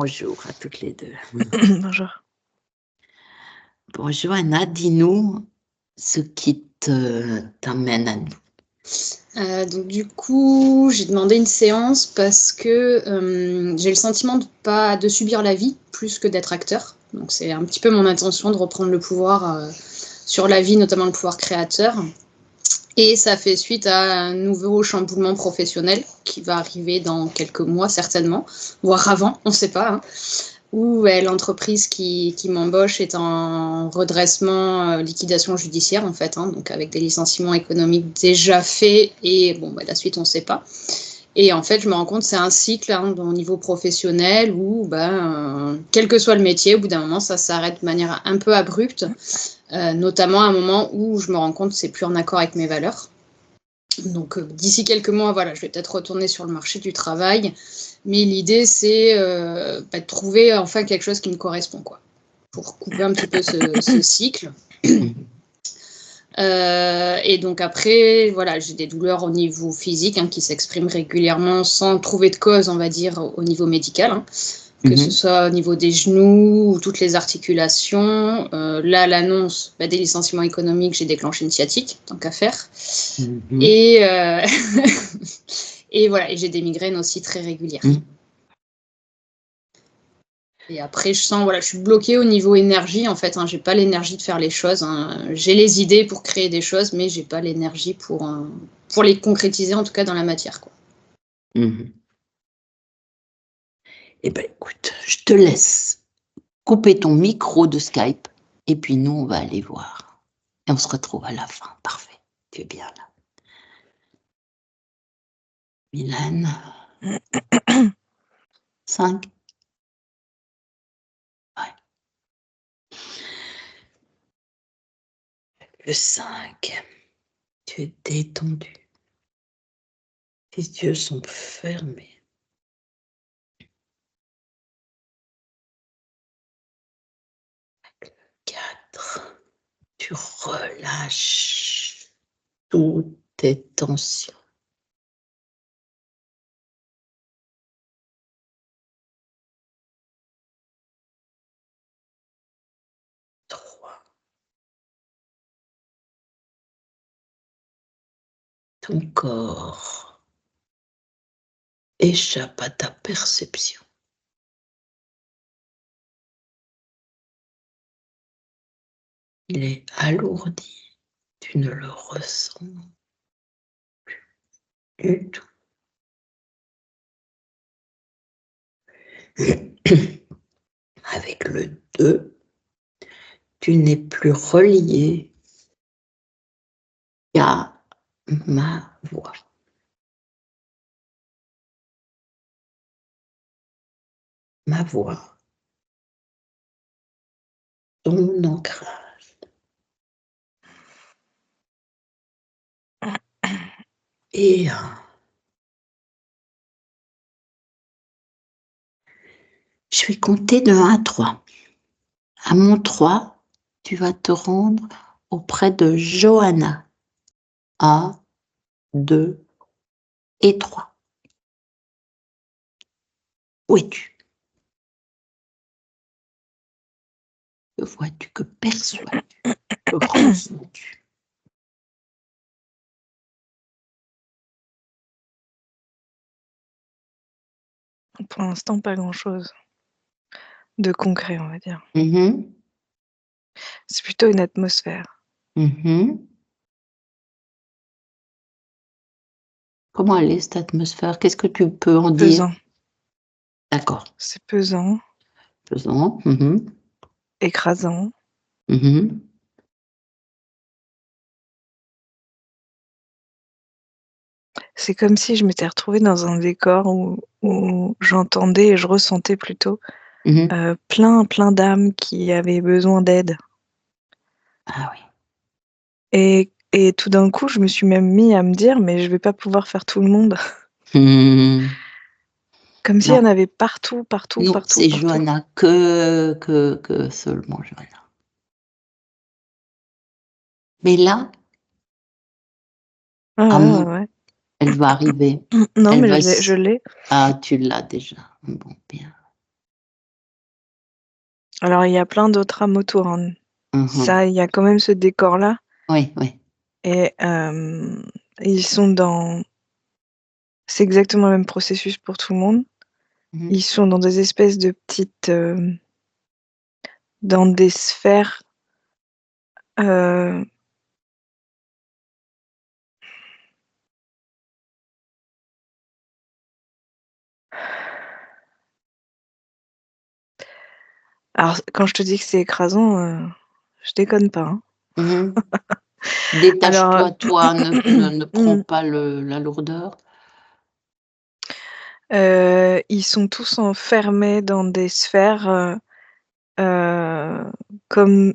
Bonjour à toutes les deux. Bonjour. Bon, Johanna, dis-nous ce qui t'amène à nous. Donc du coup, j'ai demandé une séance parce que j'ai le sentiment de subir la vie plus que d'être acteur. Donc c'est un petit peu mon intention de reprendre le pouvoir sur la vie, notamment le pouvoir créateur. Et ça fait suite à un nouveau chamboulement professionnel qui va arriver dans quelques mois certainement, voire avant, on ne sait pas. Hein, où l'entreprise qui m'embauche est en redressement, liquidation judiciaire en fait, hein, donc avec des licenciements économiques déjà faits et bon, la suite on ne sait pas. Et en fait, je me rends compte c'est un cycle au niveau professionnel où, quel que soit le métier, au bout d'un moment, ça s'arrête de manière un peu abrupte, notamment à un moment où je me rends compte que c'est plus en accord avec mes valeurs. Donc d'ici quelques mois, voilà, je vais peut-être retourner sur le marché du travail, mais l'idée c'est de trouver enfin quelque chose qui me correspond, quoi, pour couper un petit peu ce cycle. Et donc après, voilà, j'ai des douleurs au niveau physique qui s'expriment régulièrement sans trouver de cause, on va dire, au niveau médical. Que ce soit au niveau des genoux ou toutes les articulations. Là, l'annonce des licenciements économiques, j'ai déclenché une sciatique, tant qu'à faire. Et, et voilà, et j'ai des migraines aussi très régulières. Et après, je sens, je suis bloquée au niveau énergie, en fait. J'ai pas l'énergie de faire les choses. J'ai les idées pour créer des choses, mais j'ai pas l'énergie pour les concrétiser, en tout cas dans la matière, quoi. Eh bien, écoute, je te laisse couper ton micro de Skype et puis nous, on va aller voir. Et on se retrouve à la fin. Parfait. Tu es bien là. Mylène. 5. Ouais. Le 5. Tu es détendu. Tes yeux sont fermés. Le 4. Tu relâches toutes tes tensions. 3. Ton corps échappe à ta perception. Il est alourdi. Tu ne le ressens plus du tout. Avec le 2, tu n'es plus relié qu'à ma voix. Ma voix. Ton ancrage. Et je vais compter de 1 à 3. À mon 3, tu vas te rendre auprès de Johanna. 1, 2 et 3. Où es-tu? Que vois-tu? Que perçois-tu? Que ressens-tu? Pour l'instant, pas grand-chose de concret, on va dire. C'est plutôt une atmosphère. Comment elle est, cette atmosphère? Qu'est-ce que tu peux en Pesant. dire? D'accord. C'est pesant. Pesant. Écrasant. C'est comme si je m'étais retrouvée dans un décor où j'entendais et je ressentais plutôt plein d'âmes qui avaient besoin d'aide. Ah oui. Et tout d'un coup, je me suis même mis à me dire, mais je vais pas pouvoir faire tout le monde. Comme s'il y en avait partout. Non, c'est Johanna, que seulement Johanna. Mais là, Ouais. elle va arriver. Non, mais je l'ai. Ah, tu l'as déjà. Bon, bien. Alors, il y a plein d'autres âmes autour, hein. Ça, il y a quand même ce décor-là. Oui, oui. Et ils sont dans... C'est exactement le même processus pour tout le monde. Ils sont dans des espèces de petites... dans des sphères... Alors, quand je te dis que c'est écrasant, je déconne pas, hein. Détache-toi, Alors, toi, ne prends pas la lourdeur. Ils sont tous enfermés dans des sphères, comme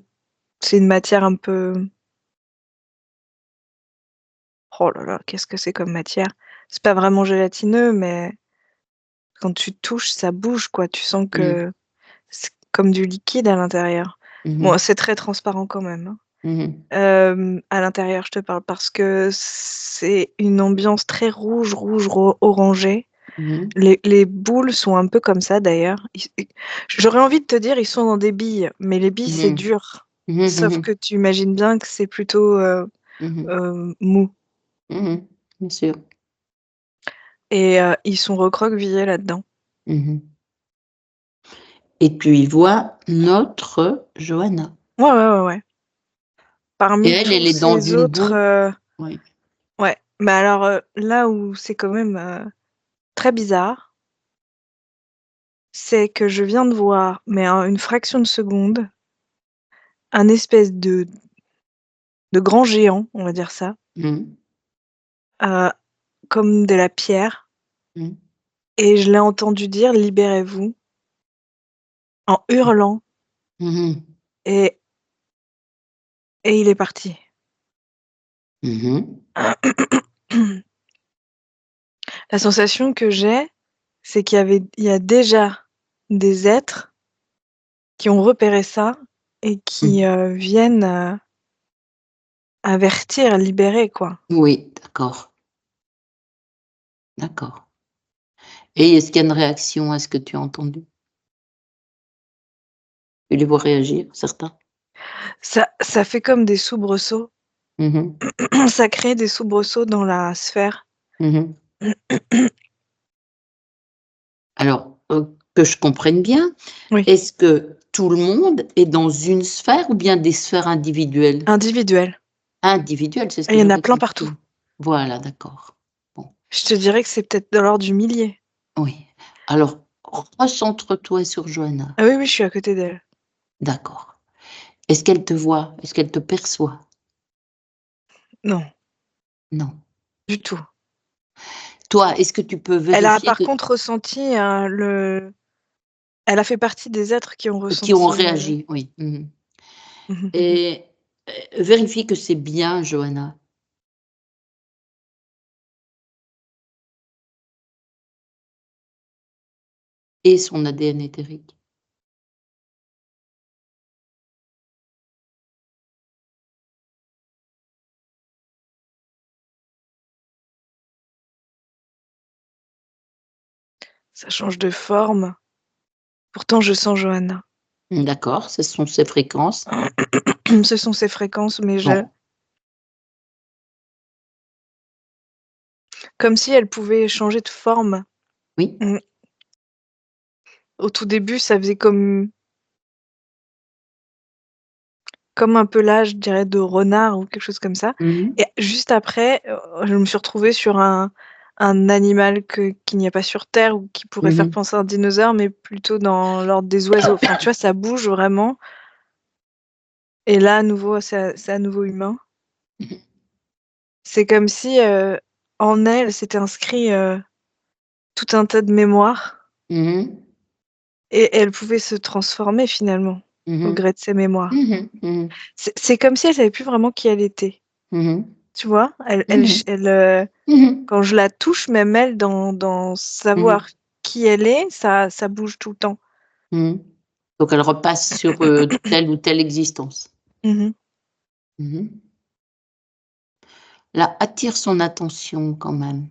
c'est une matière un peu... Oh là là, qu'est-ce que c'est comme matière? C'est pas vraiment gélatineux, mais quand tu touches, ça bouge, quoi. Tu sens que c'est comme du liquide à l'intérieur. Bon, c'est très transparent quand même, hein. À l'intérieur, je te parle, parce que c'est une ambiance très rouge, orangée. Les boules sont un peu comme ça, d'ailleurs. J'aurais envie de te dire, ils sont dans des billes, mais les billes, c'est dur. Sauf que tu imagines bien que c'est plutôt mou. Bien sûr. Et ils sont recroquevillés là-dedans. Et tu y vois notre Johanna. Ouais. Et Parmi elle tous est dans ces une boue. autres... Oui. Ouais. Bah alors, là où c'est quand même très bizarre, c'est que je viens de voir, mais en une fraction de seconde, un espèce de grand géant, on va dire ça, comme de la pierre, et je l'ai entendu dire: «Libérez-vous», en hurlant, et il est parti. La sensation que j'ai, c'est il y a déjà des êtres qui ont repéré ça et qui viennent avertir, libérer, quoi. Oui, d'accord. D'accord. Et est-ce qu'il y a une réaction à ce que tu as entendu? Tu les vois réagir, certains? Ça fait comme des soubresauts. Ça crée des soubresauts dans la sphère. Alors, que je comprenne bien, Oui, est-ce que tout le monde est dans une sphère ou bien des sphères individuelles? individuel. Individuelles, c'est ce Et que il y en a j'avais plein partout. compris. Voilà, d'accord. Bon, Je te dirais que c'est peut-être dans l'ordre du millier. oui. Alors, recentre-toi sur Johanna. Ah oui, je suis à côté d'elle. D'accord. Est-ce qu'elle te voit? Est-ce qu'elle te perçoit? Non, Non. du tout. Toi, est-ce que tu peux Elle a vérifier par que contre ressenti, elle a fait partie des êtres qui ont qui ont ressenti, réagi? Oui. Et vérifie que c'est bien Johanna. Et son ADN éthérique. Ça change de forme. Pourtant, je sens Johanna. D'accord, ce sont ces fréquences. Ce sont ses fréquences, mais Bon, comme si elle pouvait changer de forme. oui. Au tout début, ça faisait comme un pelage, je dirais, de renard ou quelque chose comme ça. Et juste après, je me suis retrouvée sur un animal qu'il n'y a pas sur terre, ou qui pourrait faire penser à un dinosaure, mais plutôt dans l'ordre des oiseaux. Enfin, tu vois, ça bouge vraiment. Et là, à nouveau, c'est à nouveau humain. C'est comme si, en elle, s'était inscrit tout un tas de mémoires, et elle pouvait se transformer finalement au gré de ces mémoires. C'est comme si elle savait plus vraiment qui elle était. Tu vois? Quand je la touche, même elle, dans savoir qui elle est, ça bouge tout le temps. Donc elle repasse sur, telle ou telle existence. Là, attire son attention quand même.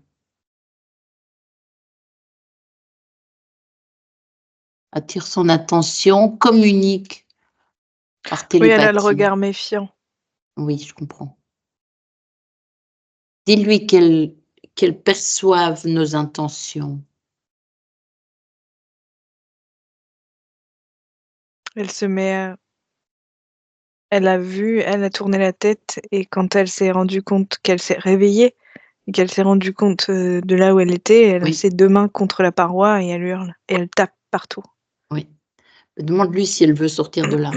attire son attention, communique par Oui, elle a le télépathie. regard méfiant. Oui, je comprends. Dis-lui qu'elle perçoive nos intentions. Elle se met elle a tourné la tête et quand elle s'est rendue compte qu'elle s'est réveillée et qu'elle s'est rendue compte de là où elle était, elle a Oui. ses 2 mains contre la paroi et elle hurle et elle tape partout. Oui. Demande-lui si elle veut sortir de là.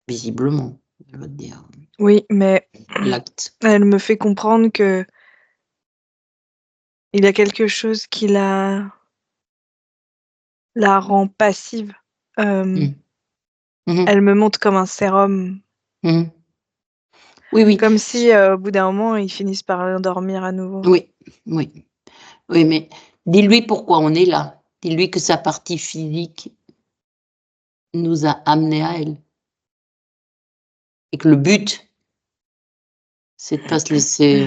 Visiblement, elle va te dire. Oui, mais L'acte. elle me fait comprendre que il y a quelque chose qui la rend passive. Mmh. Mmh. Elle me montre comme un sérum. Mmh. Oui, oui. Comme si, au bout d'un moment, ils finissent par l'endormir à nouveau. Oui, oui. Oui, mais dis-lui pourquoi on est là. Dis-lui que sa partie physique nous a amenés à elle. Et que le but, c'est de pas se laisser,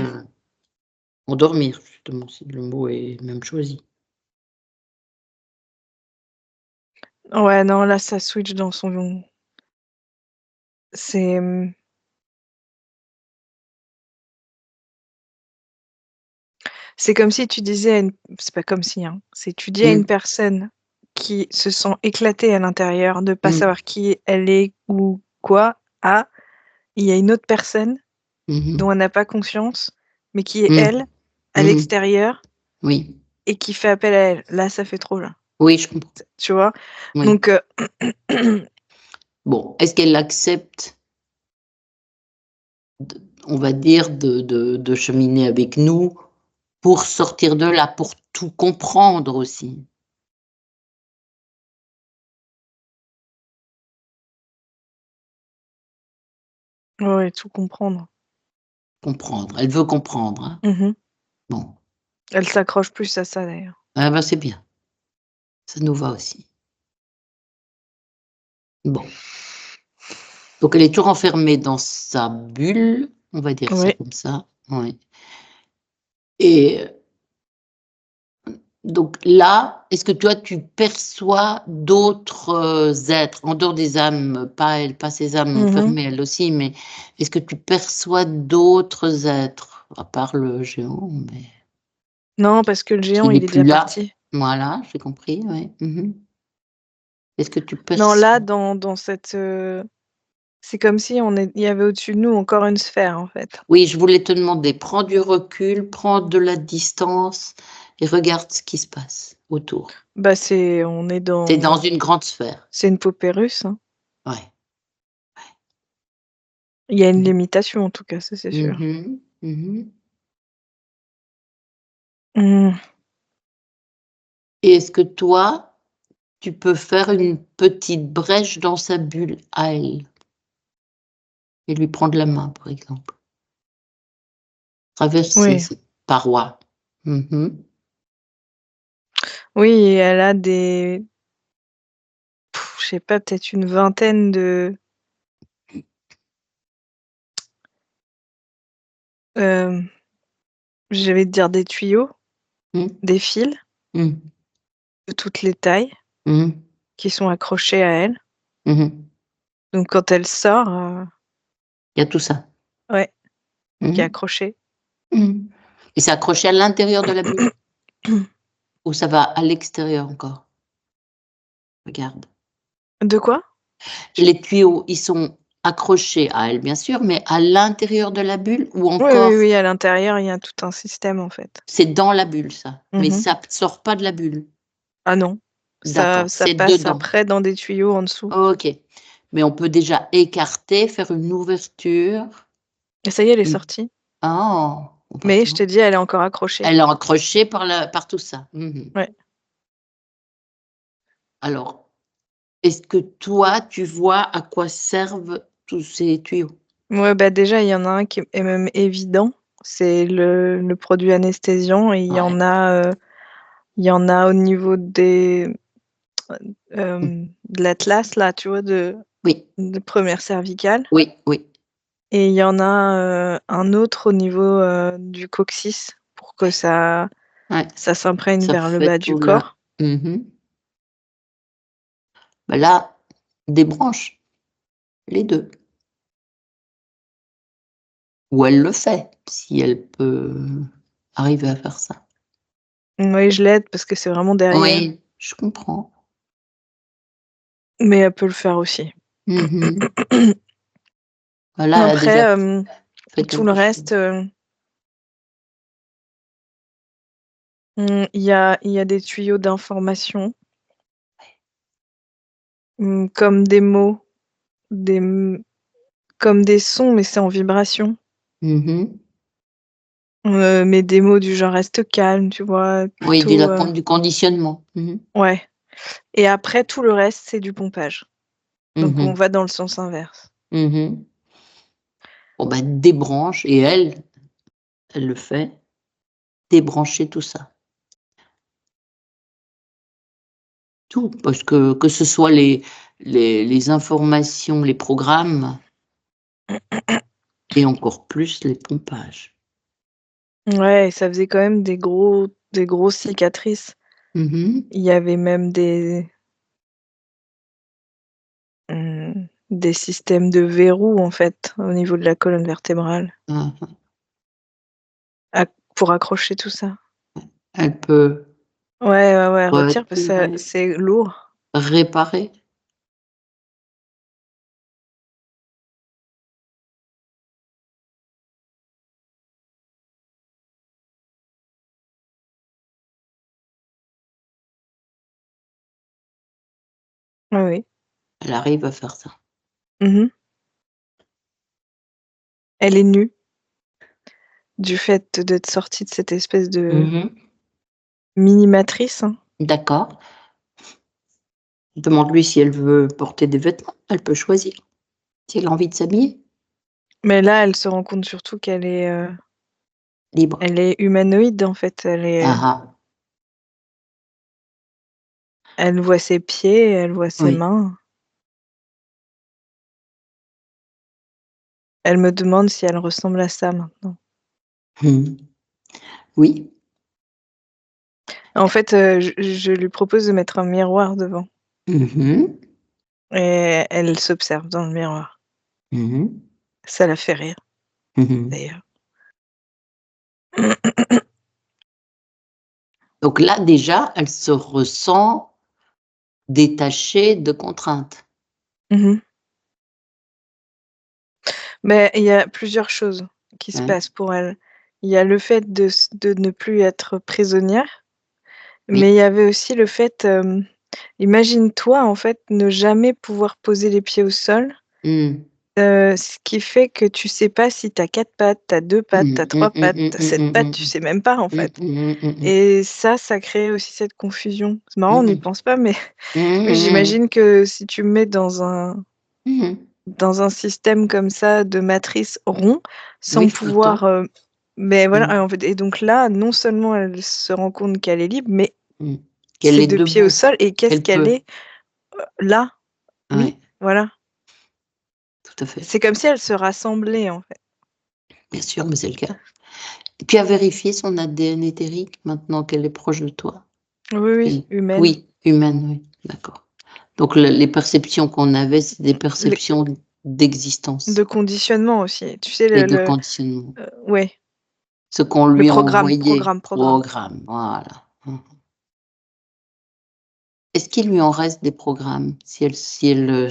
endormir justement, si le mot est même choisi. Ouais, non, là, ça switch dans son c'est, c'est comme si tu disais à une c'est pas comme si, hein, c'est tu dis à une Mmh. personne qui se sent éclatée à l'intérieur de pas Mmh. savoir qui elle est ou quoi, ah, il y a une autre personne Mmh mh. dont elle n'a pas conscience, mais qui est Mmh. elle, à Mmh mh. l'extérieur Oui. et qui fait appel à elle. Là, ça fait trop, là. Oui, je comprends. Tu vois? Oui. Donc Bon, est-ce qu'elle accepte on va dire de cheminer avec nous pour sortir de là, pour tout comprendre aussi? ouais, tout comprendre. Comprendre, elle veut comprendre, hein? Mmh. Bon, Elle s'accroche plus à ça, d'ailleurs. ah bah, c'est bien, ça nous va aussi. Bon, donc elle est toujours enfermée dans sa bulle, on va dire ça Oui. comme ça, oui et donc là, est-ce que toi tu perçois d'autres, êtres en dehors des âmes, pas elle, pas ces âmes Mmh. enfermées, elle aussi, mais est-ce que tu perçois d'autres êtres? À part le géant, mais Non, parce que le géant, qui n'est il est plus déjà là. parti. Voilà, j'ai compris, oui. Mmh. Est-ce que tu Non, perçois là, dans cette, c'est comme si il y avait au-dessus de nous encore une sphère, en fait. oui, je voulais te demander, prends du recul, prends de la distance et regarde ce qui se passe autour. Bah, on est C'est dans dans une grande sphère. c'est une poupée russe, hein. Ouais. Il y a une Mmh. limitation, en tout cas, ça, c'est Mmh sûr. mh. Mmh. Mmh. Et est-ce que toi, tu peux faire une petite brèche dans sa bulle à elle et lui prendre la main, par exemple? Traverser Oui. cette paroi. Mmh. Oui, et elle a je sais pas, peut-être une vingtaine de, hem, je vais te dire des tuyaux, Mmh. des fils Mmh. de toutes les tailles Mmh. qui sont accrochés à elle. Mmh. Donc quand elle sort, Il y a tout ça. ouais, qui est Mmh. accroché. Mmh. Et c'est accroché à l'intérieur de la bulle? Ou ça va à l'extérieur encore? Regarde. De quoi? Les tuyaux, ils sont accrochés à elle, bien sûr, mais à l'intérieur de la bulle ou Oui, oui, encore oui, à l'intérieur, il y a tout un système, en fait. c'est dans la bulle ça, mais Mmh. ça sort pas de la bulle? Ah non, ça D'accord, ça c'est passe dedans. après dans des tuyaux en dessous. OK, mais on peut déjà écarter, faire une ouverture. Et ça y est, elle est Mmh. sortie. Oh! Bon bah, Mais tu je vois? te dis, elle est encore accrochée. Elle est accrochée par tout ça. Mmh. Ouais. Alors, est-ce que toi, tu vois à quoi servent tous ces tuyaux? Ouais, bah, déjà, il y en a un qui est même évident, c'est le produit anesthésiant et Ouais. il y en a au niveau Mmh. de l'atlas là, tu vois, Oui, de première cervicale oui, oui. et il y en a, un autre au niveau, du coccyx pour que ça Ouais, s'imprègne ça vers le fait bas du tout là. corps Bah là, débranche les 2. Ou elle le fait, si elle peut arriver à faire ça. Oui, je l'aide parce que c'est vraiment derrière. Oui, je comprends. Mais elle peut le faire aussi. Voilà, elle a déjà Après, fait tout le quelque chose. reste, il y a des tuyaux d'information. Comme des mots, comme des sons, mais c'est en vibration. Mais des mots du genre: «Reste calme», tu vois? Oui, Plutôt, du conditionnement. ouais. Et après tout le reste, c'est du pompage. Donc on va dans le sens inverse. Bon, bah, débranche et elle le fait, débrancher tout ça. Tout, parce que ce soit les informations, les programmes et encore plus les pompages. Ouais, et ça faisait quand même des grosses cicatrices. Il y avait même des systèmes de verrous, en fait, au niveau de la colonne vertébrale. Pour accrocher tout ça. Elle peut Ouais, retire parce que c'est lourd. réparer. Oui. Elle arrive à faire ça. Elle est nue. Du fait d'être sortie de cette espèce de mini matrice, hein. D'accord. Demande-lui si elle veut porter des vêtements, elle peut choisir. Si elle a envie de s'habiller. Mais là, elle se rend compte surtout qu'elle est, Libre. elle est humanoïde, en fait. Elle voit ses pieds, elle voit ses Oui. mains. Elle me demande si elle ressemble à ça maintenant. Oui. En fait, je lui propose de mettre un miroir devant et elle s'observe dans le miroir. Ça la fait rire, d'ailleurs. Donc là, déjà, elle se ressent détachée de contraintes. Mais il y a plusieurs choses qui se passent pour elle. Il y a le fait de ne plus être prisonnière, mais il y avait aussi le fait, imagine-toi, en fait, ne jamais pouvoir poser les pieds au sol, ce qui fait que tu sais pas si tu as 4 pattes, tu as 2 pattes, tu as 3 pattes, tu as 7 pattes, tu sais même pas, en fait. Et ça crée aussi cette confusion. C'est marrant, on n'y pense pas, mais j'imagine que si tu me mets dans un système comme ça de matrice rond, sans Oui, flottant. pouvoir, mais voilà, en fait, et donc là, non seulement elle se rend compte qu'elle est libre, mais Qu'elle ses est 2 pieds au debout, sol et qu'est-ce qu'elle peut. est, là. Oui, Ouais, voilà. tout à fait. C'est comme si elle se rassemblait, en fait. Bien sûr, mais c'est le cas. Tu as vérifié son ADN éthérique maintenant qu'elle est proche de toi? Oui, humaine. Oui, humaine, oui, d'accord. Donc les perceptions qu'on avait, c'est des perceptions d'existence. De conditionnement aussi. Tu sais, Et de conditionnement. ouais. Ce qu'on Le lui a programme, envoyé. programme. Voilà. Est-ce qu'il lui en reste des programmes si elle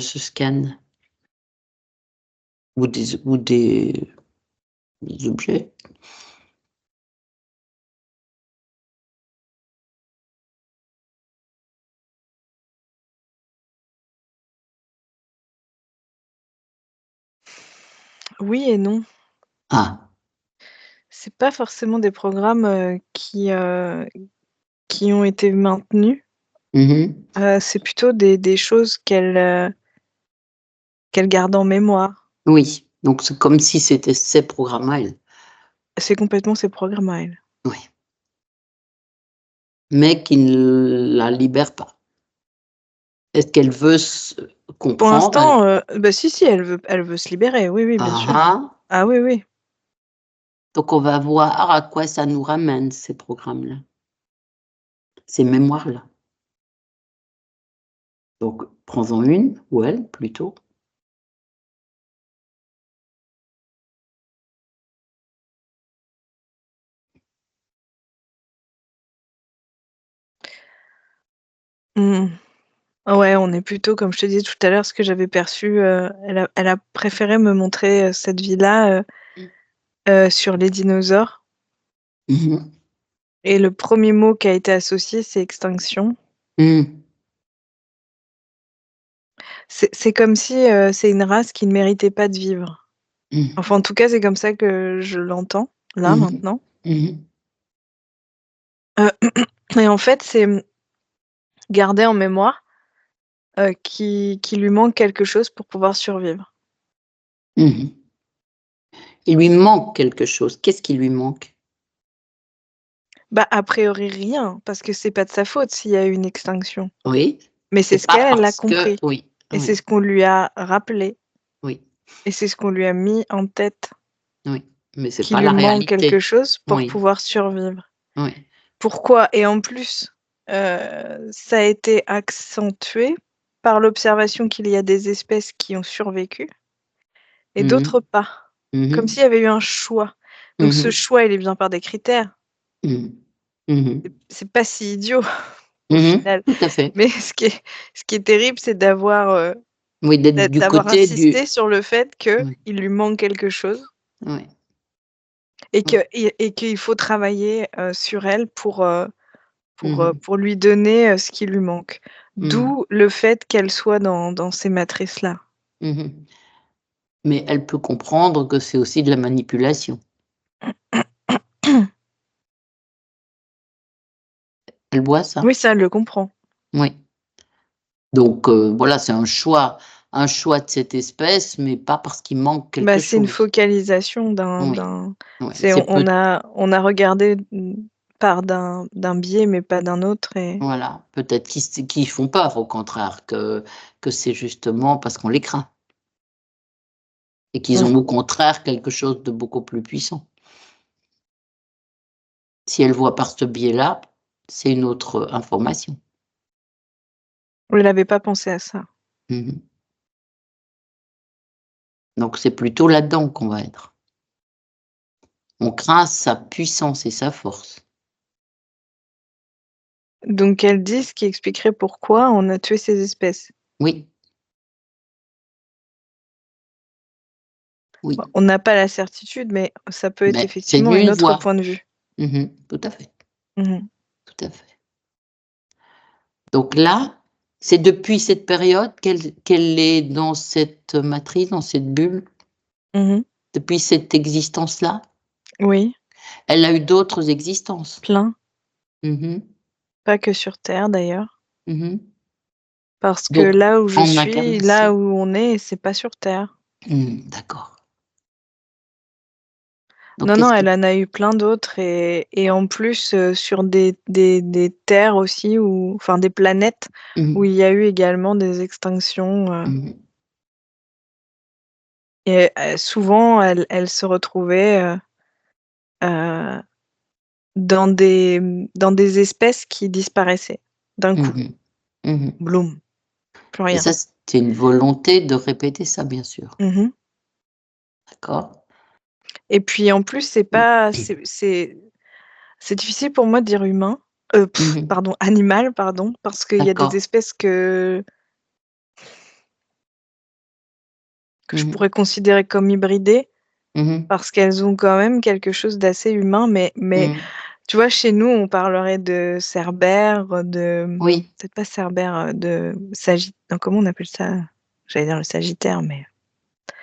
se scanne? Ou des objets? Oui et non. Ah. C'est pas forcément des programmes, qui ont été maintenus. C'est plutôt des choses qu'elle garde en mémoire. Oui, donc c'est comme si c'était ses programmes à elle. C'est complètement ses programmes à elle. Oui. Mais qui ne la libère pas. Est-ce qu'elle veut Pour comprendre? l'instant, bah, si, elle veut se libérer. Oui, bien sûr. Ah oui. Donc on va voir à quoi ça nous ramène ces programmes-là, ces mémoires-là. Donc, prends-en une, ou elle, plutôt. Ouais, on est plutôt, comme je te disais tout à l'heure, ce que j'avais perçu, elle a préféré me montrer cette vie-là sur les dinosaures. Mhm. Et le premier mot qui a été associé, c'est extinction. Mhm. C'est comme si c'est une race qui ne méritait pas de vivre. Mhm. Enfin, en tout cas, c'est comme ça que je l'entends, là, Mhm. maintenant. Mhm. Et en fait, c'est garder en mémoire qu'il lui manque quelque chose pour pouvoir survivre. Mhm. Il lui manque quelque chose. Qu'est-ce qui lui manque? Bah, a priori, rien, parce que c'est pas de sa faute s'il y a eu une extinction. Oui, Mais c'est c'est ce pas qu'elle a parce que... compris. Oui, Et c'est oui, ce qu'on lui a rappelé. oui, Et c'est ce qu'on lui a mis en tête, oui. Mais c'est qu'il pas lui la manque quelque réalité. chose pour Oui, pouvoir survivre. oui. Pourquoi? Et en plus, ça a été accentué par l'observation qu'il y a des espèces qui ont survécu et Mhm. d'autres pas. Comme Mhm. s'il y avait eu un choix. Donc ce Mhm. choix, il est bien par des critères. Mhm. Mhm. C'est pas si idiot au Mhm. final. Tout à fait. Mais ce qui est terrible, c'est d'avoir Oui, d'être du côté insisté du... sur le fait qu'il Oui, lui manque quelque chose oui, et oui. qu'il faut travailler sur elle Mhm. pour lui donner ce qui lui manque. Mhm. D'où le fait qu'elle soit dans ces matrices-là. Mhm. Mais elle peut comprendre que c'est aussi de la manipulation. Elle voit ça? Oui, ça, elle le comprend. Oui. Donc, voilà, c'est un choix de cette espèce, mais pas parce qu'il manque Bah, quelque c'est une chose. focalisation Oui, oui, c'est c'est on a regardé par d'un biais, mais pas d'un autre. Et voilà, peut-être qu'ils font peur, au contraire, que c'est justement parce qu'on les craint et qu'ils Mm. ont au contraire quelque chose de beaucoup plus puissant. Si elle voit par ce biais-là, c'est une autre information. On n'avait pas pensé à ça. Mmh. Donc c'est plutôt là-dedans qu'on va être. On craint sa puissance et sa force. Donc elle dit ce qui expliquerait pourquoi on a tué ces espèces. Oui, oui, Bon, on n'a pas la certitude, mais ça peut être mais c'est effectivement une une autre voie. point de vue. Mmh. Tout à fait, Mhm. tout à fait. Donc là, c'est depuis cette période qu'elle est dans cette matrice, dans cette bulle? Mhm. Depuis cette existence-là? Oui, Elle a eu d'autres existences? plein. Mmh. Pas que sur Terre d'ailleurs. Mmh. Parce que Donc là où je en suis, là incarnation? où on est, c'est pas sur Terre. D'accord. Donc Non, non, qu'est-ce elle qui... en a eu plein d'autres et en plus sur des terres aussi, enfin des planètes où Mmh. il y a eu également des extinctions. Mmh. Et souvent, elle se retrouvait euh, dans des espèces qui disparaissaient d'un coup. Mmh. Mmh. Bloum, plus Et rien. ça, c'est une volonté de répéter ça, bien sûr. Mhm. D'accord? Et puis en plus, c'est difficile pour moi de dire humain. Mmh. Pardon, animal, pardon, parce qu'il y a des D'accord. espèces que je Mmh. pourrais considérer comme hybridées, Mmh. parce qu'elles ont quand même quelque chose d'assez humain, mais Mmh. tu vois, chez nous, on parlerait de cerbère, Oui. peut-être pas cerbère, de non, comment on appelle ça? J'allais dire le sagittaire, mais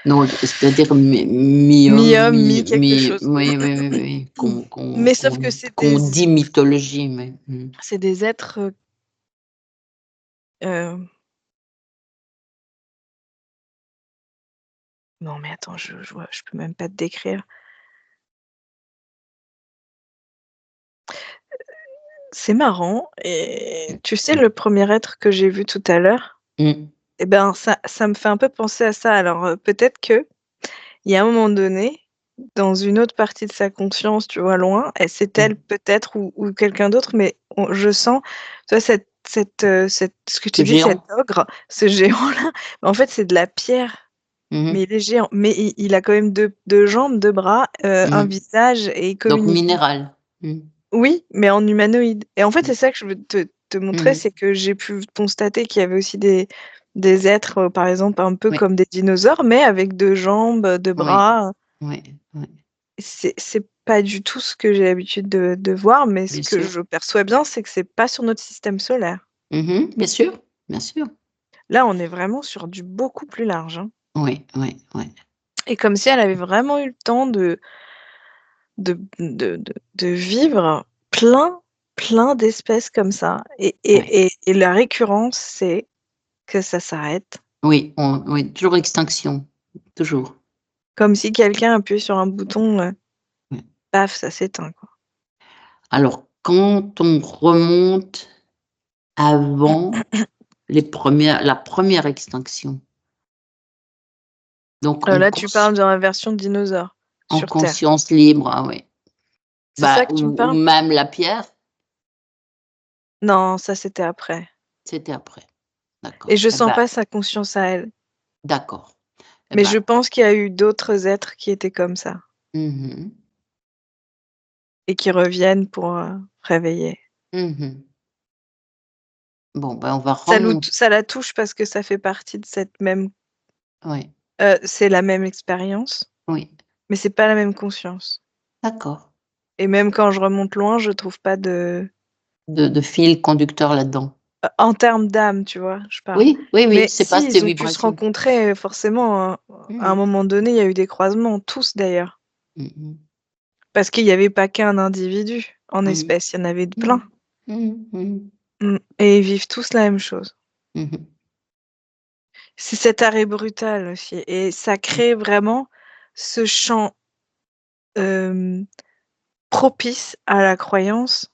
Non, c'est-à-dire mi-homme, mi quelque chose. oui, oui, oui, oui, Mais sauf que qu'on dit mythologie, mais c'est des êtres, non, mais attends, je peux même pas te décrire. C'est marrant et tu sais, le premier être que j'ai vu tout à l'heure, mmh, eh ben, ça me fait un peu penser à ça. Alors, peut-être qu'il y a un moment donné, dans une autre partie de sa conscience, tu vois, loin, et c'est mmh, elle peut-être ou quelqu'un d'autre, mais je sens, tu vois, ce que tu Ce dis, cet géant. ogre, ce géant-là, en fait, c'est de la pierre, Mhm. mais il est géant. Mais il a quand même deux jambes, deux bras, un Mhm. visage et il Donc communique. minéral. Mhm. Oui, mais en humanoïde. Et en fait, c'est ça que je veux te montrer, Mhm. c'est que j'ai pu constater qu'il y avait aussi des êtres, par exemple, un peu Oui. comme des dinosaures, mais avec deux jambes, deux Oui. bras. Oui. Oui. C'est pas du tout ce que j'ai l'habitude de voir, mais ce Bien que sûr. je perçois bien, c'est que c'est pas sur notre système solaire. Mhm. Bien sûr. Bien sûr. Là, on est vraiment sur du beaucoup plus large, hein. Oui. Oui. Oui. Et comme si elle avait vraiment eu le temps de vivre plein d'espèces comme ça. Oui. Et la récurrence, c'est que ça s'arrête. Oui. Oui. Toujours extinction. Toujours. Comme si quelqu'un appuyait sur un bouton, Oui. paf, ça s'éteint, quoi. Alors, quand on remonte avant la première extinction, donc Là, tu parles de la version dinosaure en sur Terre. conscience libre, ah oui. C'est ça que tu me Ou parles? même la pierre, Non, ça, c'était après. c'était après. D'accord. Et je sens pas sa conscience à elle. D'accord. Mais je pense qu'il y a eu d'autres êtres qui étaient comme ça Mhm. et qui reviennent pour réveiller. Mhm. Bon, on va Ça remonter. la touche parce que ça fait partie de cette même. Oui. C'est la même expérience, Oui. mais c'est pas la même conscience. D'accord. Et même quand je remonte loin, je trouve pas de. De fil conducteur là-dedans. En termes d'âme, tu vois, je parle. Oui, oui, oui. Mais C'est pas si, ces ils ont pu se vibrations. rencontrer, forcément, hein. À un Mhm. moment donné, il y a eu des croisements, tous d'ailleurs. Mhm. Parce qu'il n'y avait pas qu'un individu en Mhm. espèce, il y en avait plein. Mhm. Mhm. Et ils vivent tous la même chose. Mhm. C'est cet arrêt brutal aussi. Et ça crée vraiment ce champ propice à la croyance.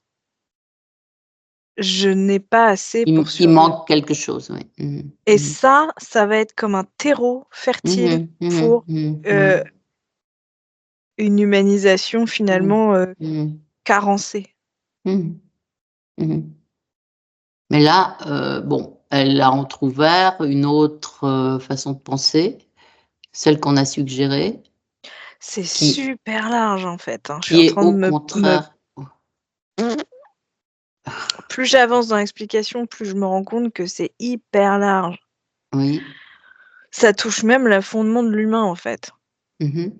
Je n'ai pas assez pour Il survivre. manque quelque chose, oui. Mhm. Et Mhm. ça va être comme un terreau fertile Mhm. Mhm. pour Mhm. une humanisation finalement Mhm. carencée. Mhm. Mhm. Mais là, elle a entrouvert une autre façon de penser, celle qu'on a suggérée, C'est qui, super large en fait, hein. Je suis qui en est train de au contraire. Plus j'avance dans l'explication, plus je me rends compte que c'est hyper large. Oui. Ça touche même le fondement de l'humain en fait. Mhm.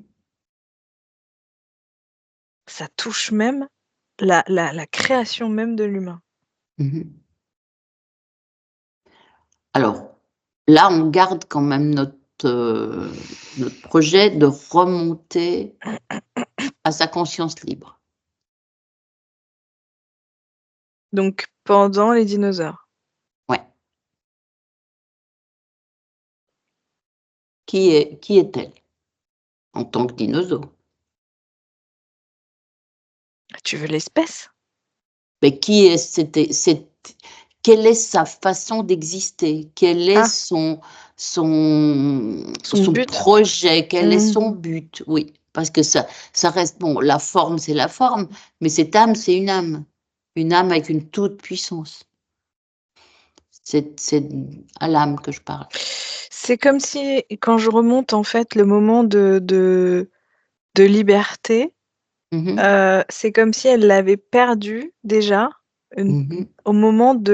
Ça touche même la création même de l'humain. Mhm. Alors, là, on garde quand même notre projet de remonter à sa conscience libre. Donc pendant les dinosaures. Ouais. Qui est-elle en tant que dinosaure? Tu veux l'espèce? Mais quelle est sa façon d'exister? Quel est son but. projet? Quel est Mmh. son but? Oui, parce que ça reste bon, la forme, c'est la forme, mais cette âme, c'est une âme. Une âme avec une toute puissance. C'est à l'âme que je parle. C'est comme si quand je remonte en fait le moment de liberté, Mmh. c'est comme si elle l'avait perdu déjà Mmh. au moment de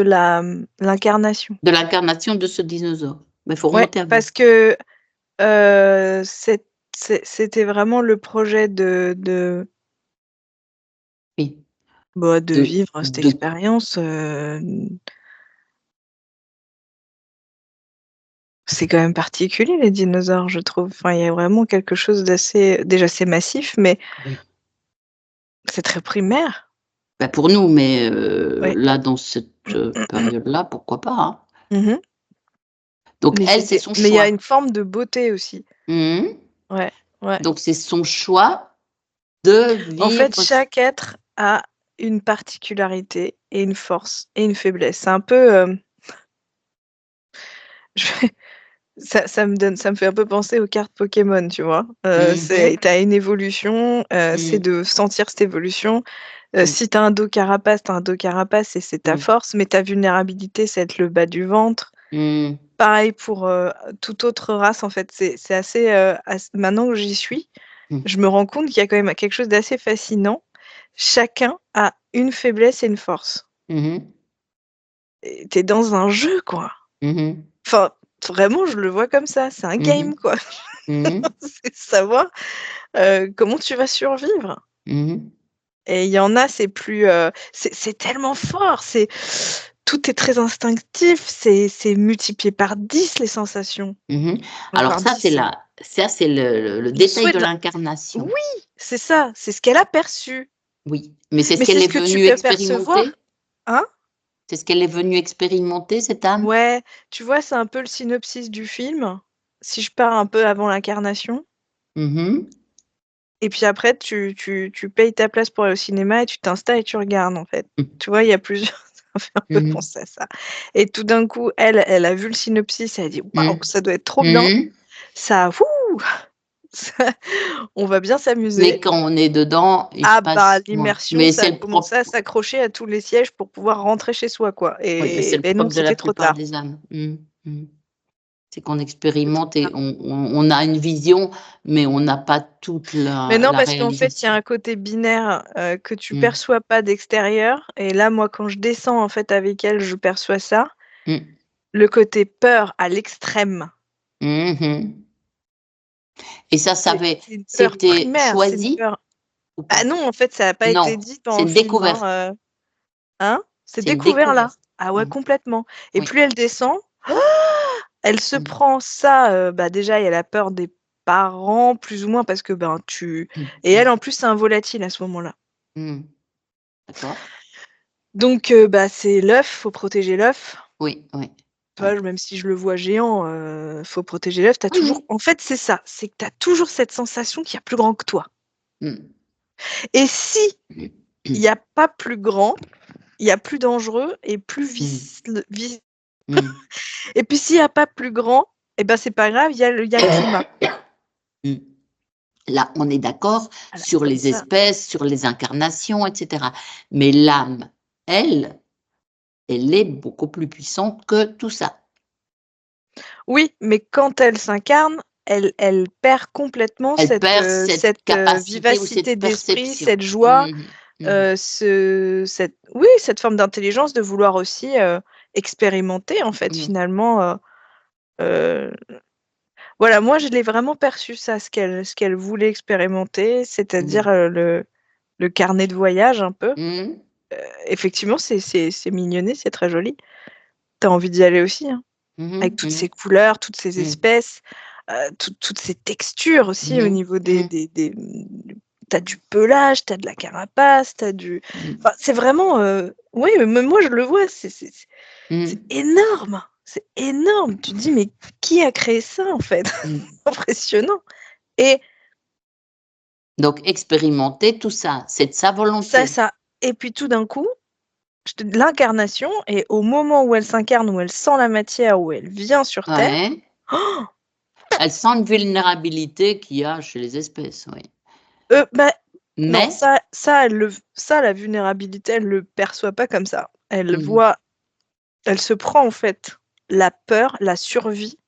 l'incarnation. De l'incarnation de ce dinosaure. Mais il faut Ouais, remonter avant. parce que c'était vraiment le projet Oui. de De vivre cette de expérience. C'est quand même particulier les dinosaures, je trouve. Enfin, il y a vraiment quelque chose d'assez. Déjà, c'est massif, mais Oui. c'est très primaire. Pour nous, mais Ouais. là, dans cette période-là, pourquoi pas, hein? Mmh. Donc elle, c'est son Mais il y a choix. une forme de beauté aussi. Mmh. Ouais, ouais. Donc c'est son choix de En fait, vivre chaque être a une particularité et une force et une faiblesse. C'est un peu, je vais ça me fait un peu penser aux cartes Pokémon, tu vois? Mmh mh. Tu as une évolution, c'est Mmh. de sentir cette évolution. Si tu as un dos carapace, et c'est ta force, mais ta vulnérabilité, c'est être le bas du ventre. Pareil pour toute autre race, en fait. C'est assez, maintenant que j'y suis, je me rends compte qu'il y a quand même quelque chose d'assez fascinant. Chacun a une faiblesse et une force. Et t'es dans un jeu, quoi. Enfin, vraiment, je le vois comme ça. C'est un game, quoi. C'est savoir comment tu vas survivre. Et il y en a, c'est plus, c'est tellement fort. Tout est très instinctif. C'est multiplié par 10 les sensations. Alors Par ça, 10. c'est le détail souhait de de l'incarnation. Oui, c'est ça. C'est ce qu'elle a perçu. Oui, mais c'est ce Mais qu'elle c'est est ce que tu venue peux percevoir. expérimenter. Hein? C'est ce qu'elle est venue expérimenter, cette âme. Ouais, tu vois, c'est un peu le synopsis du film. Si je pars un peu avant l'incarnation. Et puis après, tu payes ta place pour aller au cinéma et tu t'installes et tu regardes, en fait. Tu vois, il y a plusieurs. Ça fait un peu penser à ça. Et tout d'un coup, elle a vu le synopsis, elle a dit waouh, ça doit être trop bien. Ça, on va bien s'amuser. Mais quand on est dedans, il se passe. L'immersion, Mais ça a commencé à s'accrocher à tous les sièges pour pouvoir rentrer chez soi, quoi. Oui, c'est le non, propre de la c'était trop plupart tard. des âmes. C'est qu'on expérimente et on a une vision, mais on n'a pas toute Mais non, la parce qu'en fait, il y a réalisation. un côté binaire que tu perçois pas d'extérieur. Et là, moi, quand je descends en fait avec elle, je perçois ça. Le côté peur à l'extrême. Et ça, c'était choisi ou pas? Ah non, en fait, ça n'a pas Non, été dit dans c'est le une film. découverte. Hein? C'est C'est une découvert là. découverte. Ah ouais, complètement. Et Oui. plus elle descend, elle se prend ça. Déjà, il y a la peur des parents, plus ou moins, parce que Et elle, en plus, c'est un volatile à ce moment-là. D'accord. Donc, c'est l'œuf, faut protéger l'œuf. Oui, oui. Même si je le vois géant, faut protéger l'œuf. T'as toujours. En fait, c'est ça. C'est que tu as toujours cette sensation qu'il y a plus grand que toi. Et si il n'y a pas plus grand, il y a plus dangereux et plus Et puis s'il n'y a pas plus grand, c'est pas grave, il y a le climat. Là, on est d'accord sur les espèces, sur les incarnations, etc. Mais l'âme, elle est beaucoup plus puissante que tout ça. Oui, mais quand elle s'incarne, elle perd complètement cette capacité vivacité ou cette d'esprit, perception. cette joie, cette forme d'intelligence de vouloir aussi expérimenter, en fait, finalement. Voilà, moi, je l'ai vraiment perçu ça, ce qu'elle voulait expérimenter, c'est-à-dire le carnet de voyage un peu. Effectivement, c'est mignonné, c'est très joli. Tu as envie d'y aller aussi, hein, avec toutes ces couleurs, toutes ces espèces, toutes ces textures aussi au niveau des t'as du pelage, t'as de la carapace, t'as du... Enfin, c'est vraiment... Oui, mais même moi, je le vois, c'est énorme. C'est énorme. Tu te dis, mais qui a créé ça, en fait? Impressionnant. Et donc, expérimenter tout ça, c'est de sa volonté. ça. Et puis tout d'un coup, l'incarnation, et au moment où elle s'incarne, où elle sent la matière, où elle vient sur Terre, elle sent une vulnérabilité qu'il y a chez les espèces, oui. Non, la vulnérabilité, elle le perçoit pas comme ça. Elle voit, elle se prend en fait la peur, la survie.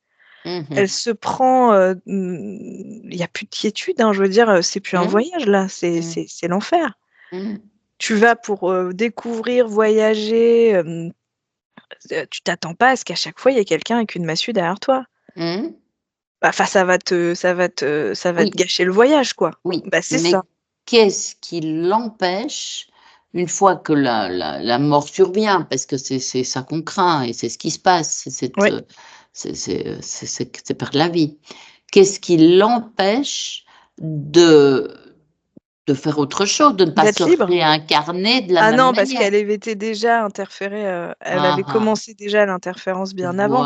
Elle se prend, il n'y a plus de quiétude, hein, je veux dire, c'est plus un voyage là, c'est l'enfer. Tu vas pour découvrir, voyager, tu t'attends pas à ce qu'à chaque fois il y ait quelqu'un avec une massue derrière toi. Enfin, ça va te gâcher le voyage, quoi. Oui, c'est mais ça. qu'est-ce qui l'empêche, une fois que la mort survient, parce que c'est ça qu'on craint et c'est ce qui se passe, c'est perdre la vie. Qu'est-ce qui l'empêche de faire autre chose, de ne pas se réincarner de la même manière? Ah non, parce qu'elle avait été déjà interférée, elle avait commencé déjà l'interférence bien avant.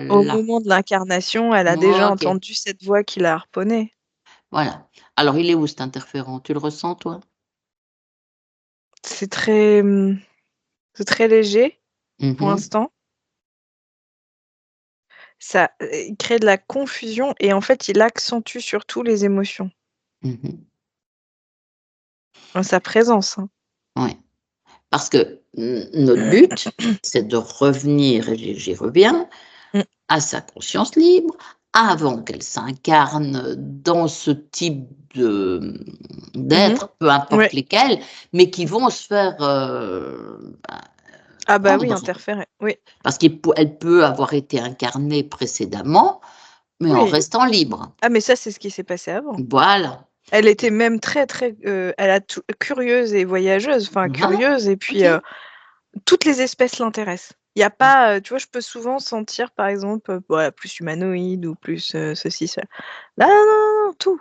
Au moment de l'incarnation, elle a déjà entendu cette voix qui la harponnait. Voilà. Alors, il est où cet interférent? Tu le ressens, toi? C'est très léger pour l'instant. Ça, il crée de la confusion et en fait, il accentue surtout les émotions. Sa présence, hein. Ouais. Parce que notre but, c'est de revenir, et j'y reviens, à sa conscience libre, avant qu'elle s'incarne dans ce type d'être, peu importe lesquels, mais qui vont se faire oui, interférer, oui. Parce qu'elle peut avoir été incarnée précédemment, mais en restant libre. Ah, mais ça, c'est ce qui s'est passé avant. Voilà. Elle était même très, très, curieuse et voyageuse, enfin curieuse, et puis toutes les espèces l'intéressent. Il n'y a pas, tu vois, je peux souvent sentir, par exemple, plus humanoïde ou plus ceci, cela. Non, tout.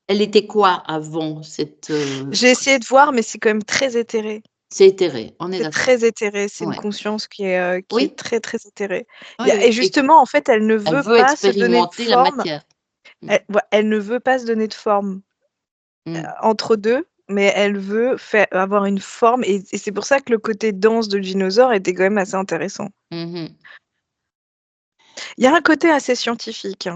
Elle était quoi avant cette... J'ai essayé de voir, mais c'est quand même très éthéré. C'est éthéré, on est C'est d'accord. très éthéré, c'est une conscience qui est très, très éthérée. Oui, Et justement, en fait, elle ne veut pas se donner de expérimenter la forme. matière. Elle ne veut pas se donner de forme entre deux, mais elle veut avoir une forme, et c'est pour ça que le côté danse de Dinosaure était quand même assez intéressant. Il y a un côté assez scientifique,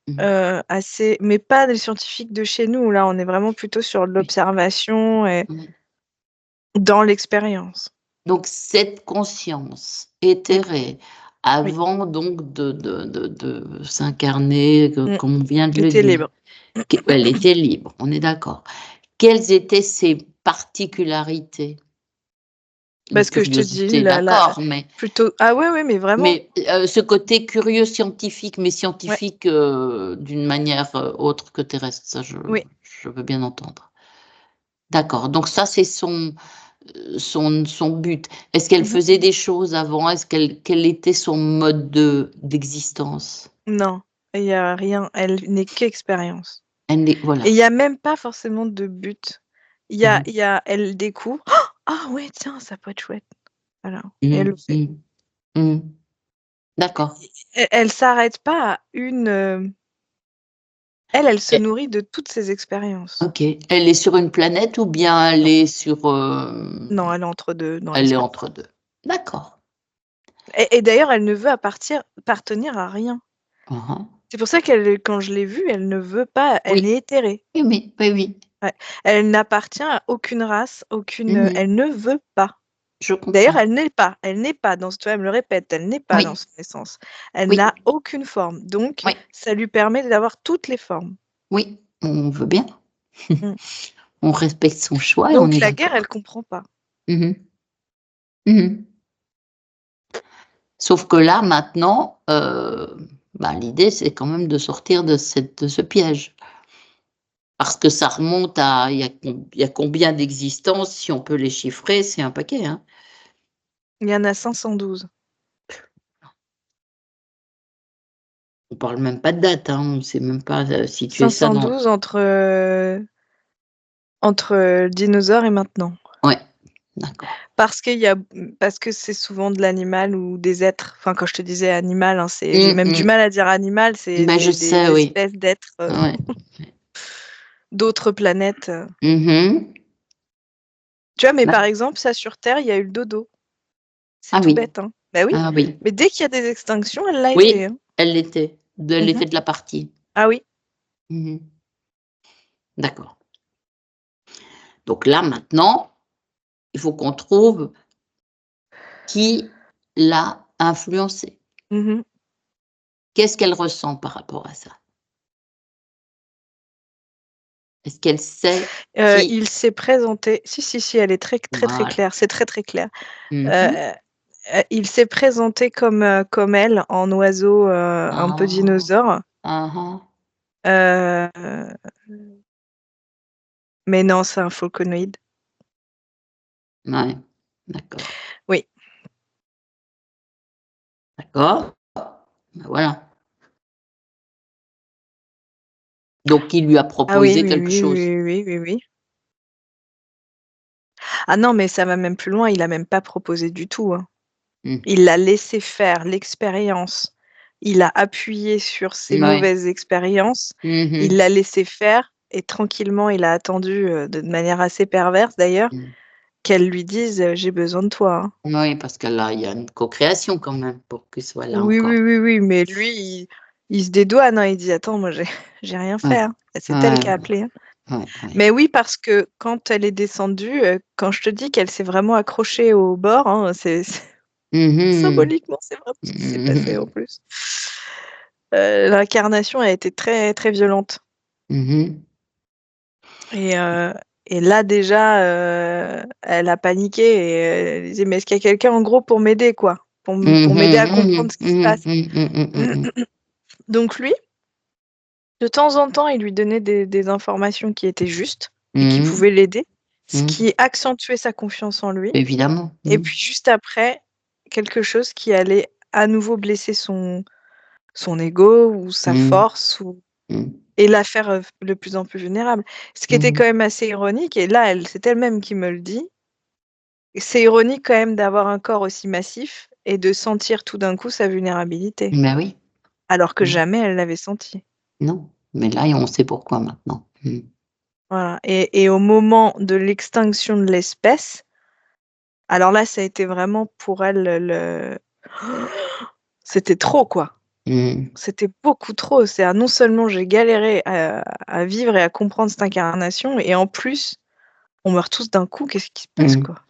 mais pas des scientifiques de chez nous. Là, on est vraiment plutôt sur l'observation et dans l'expérience. Donc, cette conscience éthérée, avant donc de s'incarner, comme on vient de le dire, libre. Elle était libre, on est d'accord. Quelles étaient ses particularités? Parce que je te dis, d'accord, mais plutôt. Ah ouais, mais vraiment. Mais ce côté curieux scientifique, mais scientifique d'une manière autre que terrestre, ça je veux bien entendre. D'accord, donc ça c'est son but. Est-ce qu'elle faisait des choses avant? Quel était son mode d'existence? Non, il n'y a rien, elle n'est qu'expérience. Voilà. Et il n'y a même pas forcément de but. Elle découvre. Ah ouais, tiens, ça peut être chouette. Voilà. Et elle le fait. D'accord. Elle s'arrête pas à une. Elle se nourrit de toutes ses expériences. Ok. Elle est sur une planète ou bien elle est sur... Non, elle est entre deux. Elle est entre deux. D'accord. Et d'ailleurs, elle ne veut appartenir à rien. C'est pour ça quand je l'ai vue, elle ne veut pas, elle est éthérée. Oui. Ouais. Elle n'appartient à aucune race, elle ne veut pas. Je comprends. D'ailleurs, elle n'est pas dans ce, elle me le répète, elle n'est pas dans son essence. Elle n'a aucune forme. Donc, ça lui permet d'avoir toutes les formes. Oui, on veut bien. On respecte son choix. Donc, la guerre, elle ne comprend pas. Sauf que là, maintenant, l'idée, c'est quand même de sortir de ce piège. Parce que ça remonte à... Il y a combien d'existences? Si on peut les chiffrer, c'est un paquet. Hein. Il y en a 512. On parle même pas de date. Hein. On ne sait même pas situer 512 ça entre dinosaures et maintenant. Ouais, d'accord. Parce que c'est souvent de l'animal ou des êtres. Enfin, quand je te disais animal, j'ai même du mal à dire animal, c'est des espèces d'êtres d'autres planètes. Tu vois, mais par exemple, ça sur Terre, il y a eu le dodo. C'est tout bête, hein. Bah oui. Ah oui. Mais dès qu'il y a des extinctions, elle l'a été. Oui, elle l'était. Elle était de la partie. Ah oui. D'accord. Donc là, maintenant, il faut qu'on trouve qui l'a influencée. Qu'est-ce qu'elle ressent par rapport à ça? Est-ce qu'elle sait il s'est présenté. Si, elle est très, très, très claire. C'est très, très clair. Il s'est présenté comme elle, en oiseau un peu dinosaure. Mais non, c'est un folconoïde. Ouais, d'accord. Oui. D'accord. Voilà. Donc, il lui a proposé quelque chose. Oui. Ah non, mais ça va même plus loin. Il a même pas proposé du tout. Hein. Il l'a laissé faire l'expérience. Il a appuyé sur ses mauvaises expériences. Il l'a laissé faire et tranquillement, il a attendu de manière assez perverse d'ailleurs qu'elle lui dise j'ai besoin de toi. Hein. Oui, parce que là, il y a une co-création quand même pour qu'il soit là encore. Oui, mais lui, il se dédouane. Hein. Il dit attends, moi, j'ai rien fait. Hein. C'est elle qui a appelé. Hein. Ouais. Mais oui, parce que quand elle est descendue, quand je te dis qu'elle s'est vraiment accrochée au bord, hein, symboliquement, c'est vraiment ce qui s'est passé en plus. L'incarnation a été très, très violente. Et là, déjà, elle a paniqué et elle disait, mais est-ce qu'il y a quelqu'un en gros pour m'aider, quoi, pour m'aider à comprendre ce qui se passe. Donc lui, de temps en temps, il lui donnait des informations qui étaient justes et qui pouvaient l'aider, ce qui accentuait sa confiance en lui. Évidemment. Et puis juste après, quelque chose qui allait à nouveau blesser son ego ou sa force et la faire de plus en plus vulnérable. Ce qui était quand même assez ironique, et là, c'est elle-même qui me le dit, c'est ironique quand même d'avoir un corps aussi massif et de sentir tout d'un coup sa vulnérabilité, Ben oui. alors que jamais elle l'avait senti. Non, mais là, on sait pourquoi maintenant. Voilà. Et au moment de l'extinction de l'espèce, alors là, ça a été vraiment pour elle c'était trop, quoi. C'était beaucoup trop. Non seulement j'ai galéré à vivre et à comprendre cette incarnation, et en plus, on meurt tous d'un coup, qu'est-ce qui se passe, quoi?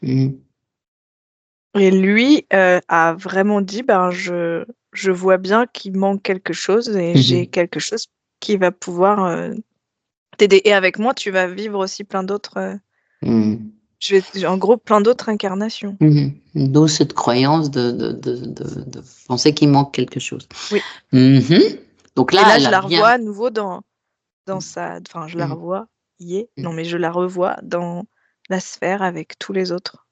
Et lui a vraiment dit, ben, je vois bien qu'il manque quelque chose et j'ai quelque chose qui va pouvoir t'aider. Et avec moi, tu vas vivre aussi plein d'autres... en gros, plein d'autres incarnations. D'où cette croyance de penser qu'il manque quelque chose. Oui. Donc là, et là, elle je a la bien... revois à nouveau dans sa... Enfin, je la revois, non, mais je la revois dans la sphère avec tous les autres.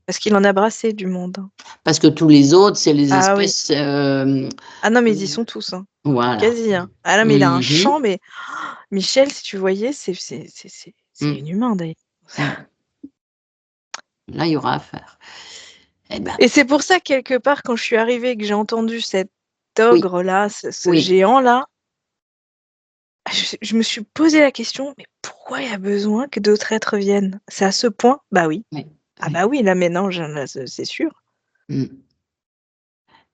Parce qu'il en a brassé du monde. Hein. Parce que tous les autres, c'est les Ah oui. espèces... Ah non, mais ils y sont tous. Hein. Voilà. Quasi. Hein. Ah là, mais il a un champ, mais Michel, si tu voyais, c'est inhumain d'ailleurs. Là, il y aura à faire. Eh ben, Et c'est pour ça, quelque part, quand je suis arrivée et que j'ai entendu cet ogre-là, ce Oui. géant-là, je me suis posé la question, mais pourquoi il y a besoin que d'autres êtres viennent? C'est à ce point? Bah oui. Ah bah oui, là maintenant, c'est sûr.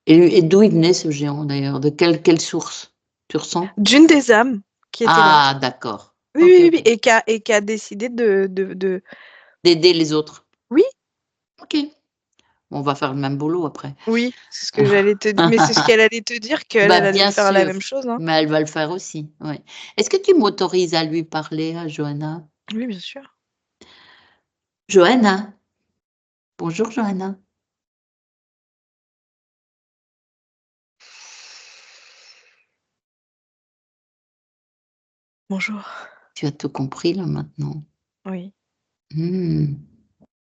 Et d'où il venait ce géant d'ailleurs? De quelle source? Tu ressens? D'une des âmes qui était là. Ah, d'accord. Oui, Ok, oui, ok. oui, et qui a décidé de... D'aider les autres. Oui, Ok. On va faire le même boulot après. oui, c'est ce que j'allais te dire. Mais c'est ce qu'elle allait te dire, qu'elle Bah, allait bien faire la sûr. même chose. Hein. Mais elle va le faire aussi. Ouais. Est-ce que tu m'autorises à lui parler, à Johanna? Oui, bien sûr. Johanna. Bonjour, Johanna. Bonjour. Tu as tout compris là maintenant? Oui.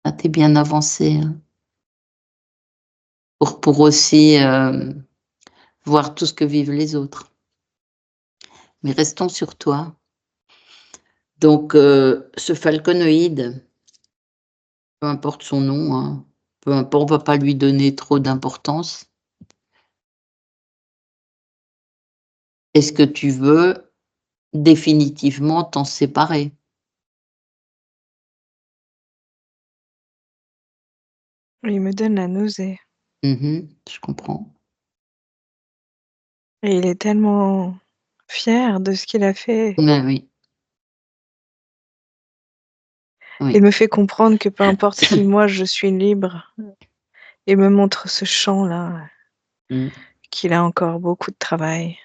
Ah, t'es bien avancée. Hein. Pour aussi voir tout ce que vivent les autres. Mais restons sur toi. Donc, ce falconoïde, peu importe son nom, hein, peu importe, on ne va pas lui donner trop d'importance. Est-ce que tu veux définitivement t'en séparer? Il me donne la nausée. Je comprends. Et il est tellement fier de ce qu'il a fait. Mais oui. Il me fait comprendre que peu importe si moi je suis libre, il me montre ce champ-là, qu'il a encore beaucoup de travail.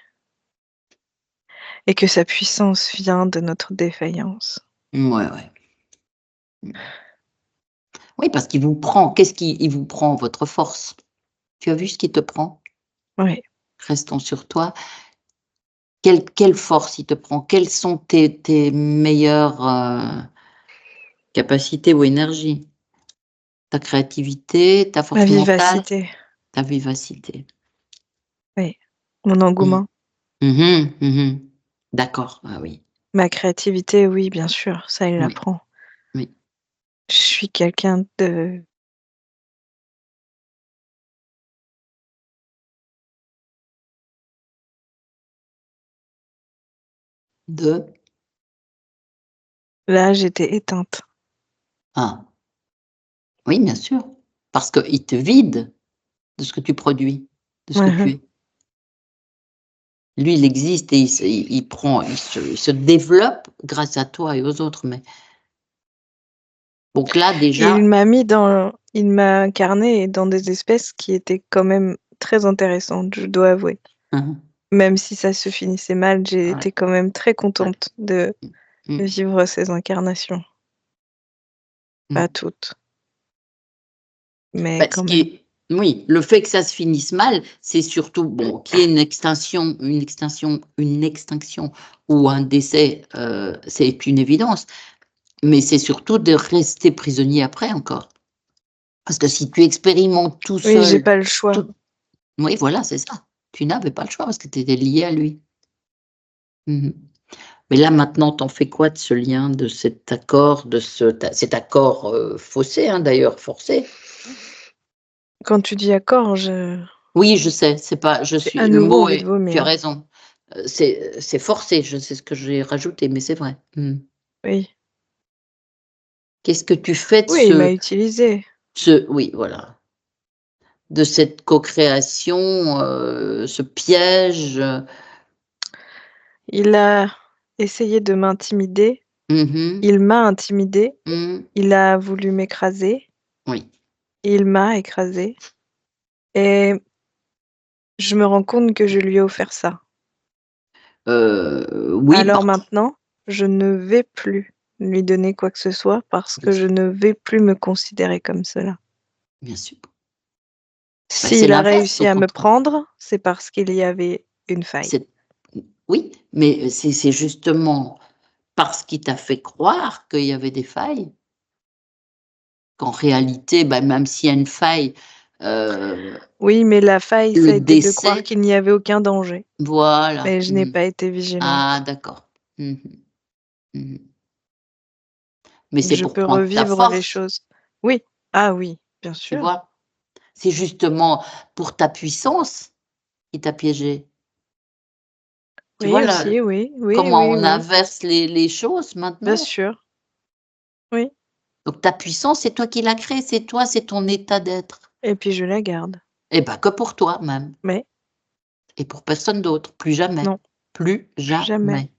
Et que sa puissance vient de notre défaillance. Ouais. Oui, parce qu'il vous prend. Qu'est-ce qu'il vous prend? Votre force. Tu as vu ce qu'il te prend? Oui. Restons sur toi. Quelle force il te prend? Quelles sont tes meilleures capacités ou énergies? Ta créativité, ta Ma force mentale, vivacité. ta vivacité. Oui. Mon engouement. D'accord, ah oui. Ma créativité, oui, bien sûr, ça il l'apprend. Oui. Je suis quelqu'un de... Là, j'étais éteinte. Ah. Oui, bien sûr. Parce qu'il te vide de ce que tu produis, de ce que tu es. Lui, il existe et il se développe grâce à toi et aux autres. Mais donc là, déjà. Il m'a incarné dans des espèces qui étaient quand même très intéressantes, je dois avouer. Même si ça se finissait mal, j'ai été quand même très contente de vivre ces incarnations. Pas toutes. Mais quand même. Oui, le fait que ça se finisse mal, c'est surtout qu'il y ait une extinction ou un décès, c'est une évidence. Mais c'est surtout de rester prisonnier après encore. Parce que si tu expérimentes tout seul. Oui, j'ai pas le choix. Oui, voilà, c'est ça. Tu n'avais pas le choix parce que tu étais lié à lui. Mais là, maintenant, t'en fais quoi de ce lien, de cet accord, cet accord faussé, d'ailleurs, forcé? Quand tu dis accord, Oui, je sais, c'est pas, je suis, à le nouveau mot envie de vomir. Tu as raison. C'est forcé, je sais ce que j'ai rajouté, mais c'est vrai. Oui. Qu'est-ce que tu fais de Oui, il m'a utilisé. Oui, voilà. De cette co-création, ce piège. Il a essayé de m'intimider. Il m'a intimidé. Il a voulu m'écraser. Oui. Il m'a écrasé. Et je me rends compte que je lui ai offert ça. Oui. Alors maintenant, je ne vais plus lui donner quoi que ce soit parce que je ne vais plus me considérer comme cela. Bien sûr. S'il a réussi à me prendre, c'est parce qu'il y avait une faille. Oui, mais c'est justement parce qu'il t'a fait croire qu'il y avait des failles qu'en réalité, même s'il y a une faille. Oui, mais la faille, ça a été de croire qu'il n'y avait aucun danger. Voilà. Mais je n'ai pas été vigilante. Ah, d'accord. Mais c'est je pour peux prendre ta revivre les force. choses. Oui. Ah oui, bien sûr. Tu vois, c'est justement pour ta puissance qu'il t'a piégé. Tu vois là, oui, comment on inverse les choses maintenant. Bien sûr. Oui. Donc ta puissance, c'est toi qui l'as créée, c'est toi, c'est ton état d'être. Et puis je la garde. Et que pour toi même. Mais. Et pour personne d'autre, plus jamais. Non. Plus jamais. Jamais.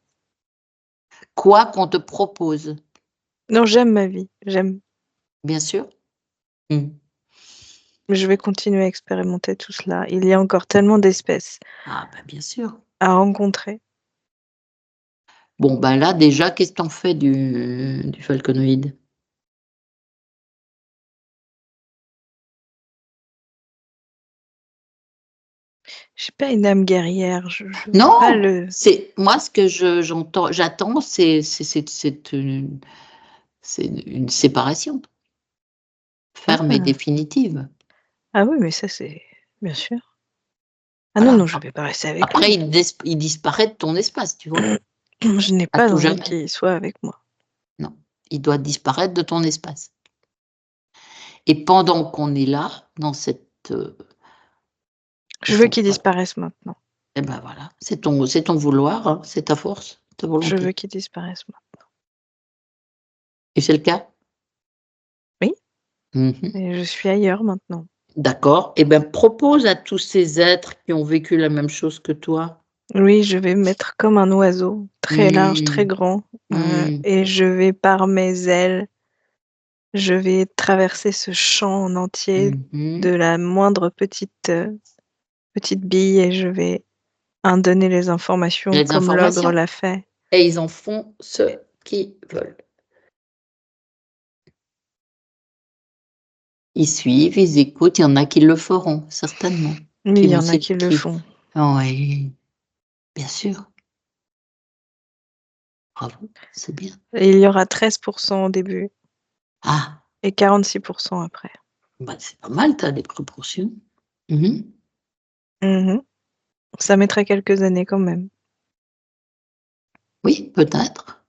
Quoi qu'on te propose. Non, j'aime ma vie, j'aime. Bien sûr. Je vais continuer à expérimenter tout cela. Il y a encore tellement d'espèces. Ah bien sûr. À rencontrer. Bon, là déjà, qu'est-ce que t'en fais du falconoïde? Je suis pas une âme guerrière. Non, pas le... c'est moi ce que j'attends, c'est une séparation ferme et définitive. Ah oui, mais ça c'est bien sûr. Ah voilà. Non, je vais pas rester avec Après, lui. il disparaît de ton espace, tu vois. Je n'ai pas envie qu'il soit avec moi. Non, il doit disparaître de ton espace. Et pendant qu'on est là, dans cette... je veux qu'il disparaisse maintenant. Eh ben voilà, c'est ton vouloir, c'est ta force, ta volonté. Je veux qu'il disparaisse maintenant. Et c'est le cas? Oui. Et je suis ailleurs maintenant. D'accord. Eh bien, propose à tous ces êtres qui ont vécu la même chose que toi. Oui, je vais me mettre comme un oiseau, très large, très grand, et je vais par mes ailes, je vais traverser ce champ en entier de la moindre petite bille et je vais donner les informations comme l'ogre l'a fait. Et ils en font ce qu'ils veulent. Ils suivent, ils écoutent, il y en a qui le feront, certainement. Mais il y en a qui le font. Oui, bien sûr. Bravo, c'est bien. Et il y aura 13% au début. Ah. Et 46% après. C'est pas mal, tu as des proportions. Ça mettrait quelques années quand même. Oui, peut-être.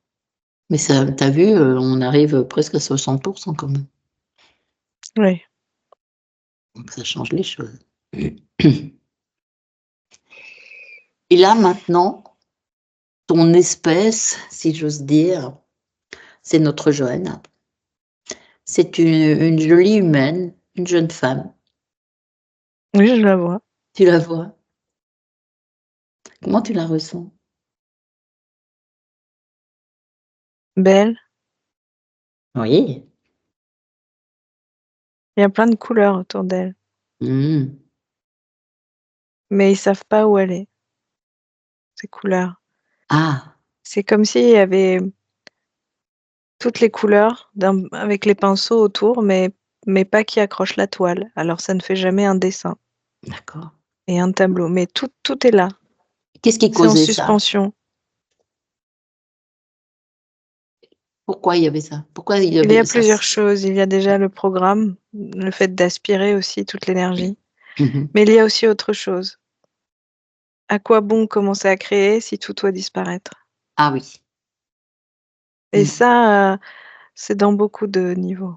Mais ça, tu as vu, on arrive presque à 60% quand même. Oui. Donc ça change les choses. Et là, maintenant, ton espèce, si j'ose dire, c'est notre Johanna. C'est une jolie humaine, une jeune femme. Oui, je la vois. Tu la vois? Comment tu la ressens? Belle. Oui. Il y a plein de couleurs autour d'elle. Mmh. Mais ils savent pas où elle est, ces couleurs. Ah! C'est comme s'il y avait toutes les couleurs avec les pinceaux autour, mais pas qui accrochent la toile. Alors ça ne fait jamais un dessin D'accord. et un tableau, mais tout est là. Qu'est-ce qui C'est en causait ça? suspension. Pourquoi il y avait ça? Pourquoi il y Il y a avait ça? plusieurs choses. Il y a déjà le programme, le fait d'aspirer aussi toute l'énergie, Mmh. mais il y a aussi autre chose. À quoi bon commencer à créer si tout doit disparaître? Ah oui. Et Mmh. ça, c'est dans beaucoup de niveaux.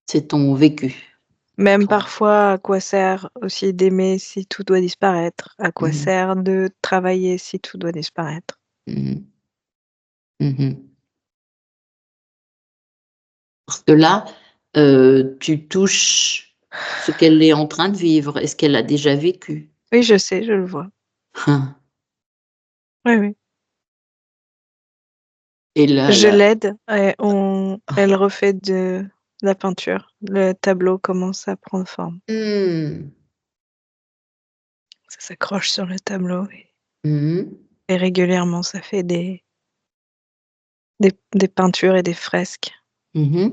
C'est ton vécu. Même Toi. parfois, à quoi sert aussi d'aimer si tout doit disparaître? À quoi Mmh. sert de travailler si tout doit disparaître? Mmh. Mmh. Parce que là, tu touches ce qu'elle est en train de vivre et ce qu'elle a déjà vécu. Oui, je sais, je le vois. Hein. Oui, oui. Et Je la l'aide et elle refait de la peinture. Le tableau commence à prendre forme. mmh. Ça s'accroche sur le tableau Mmh. et régulièrement ça fait des peintures et des fresques Mmh.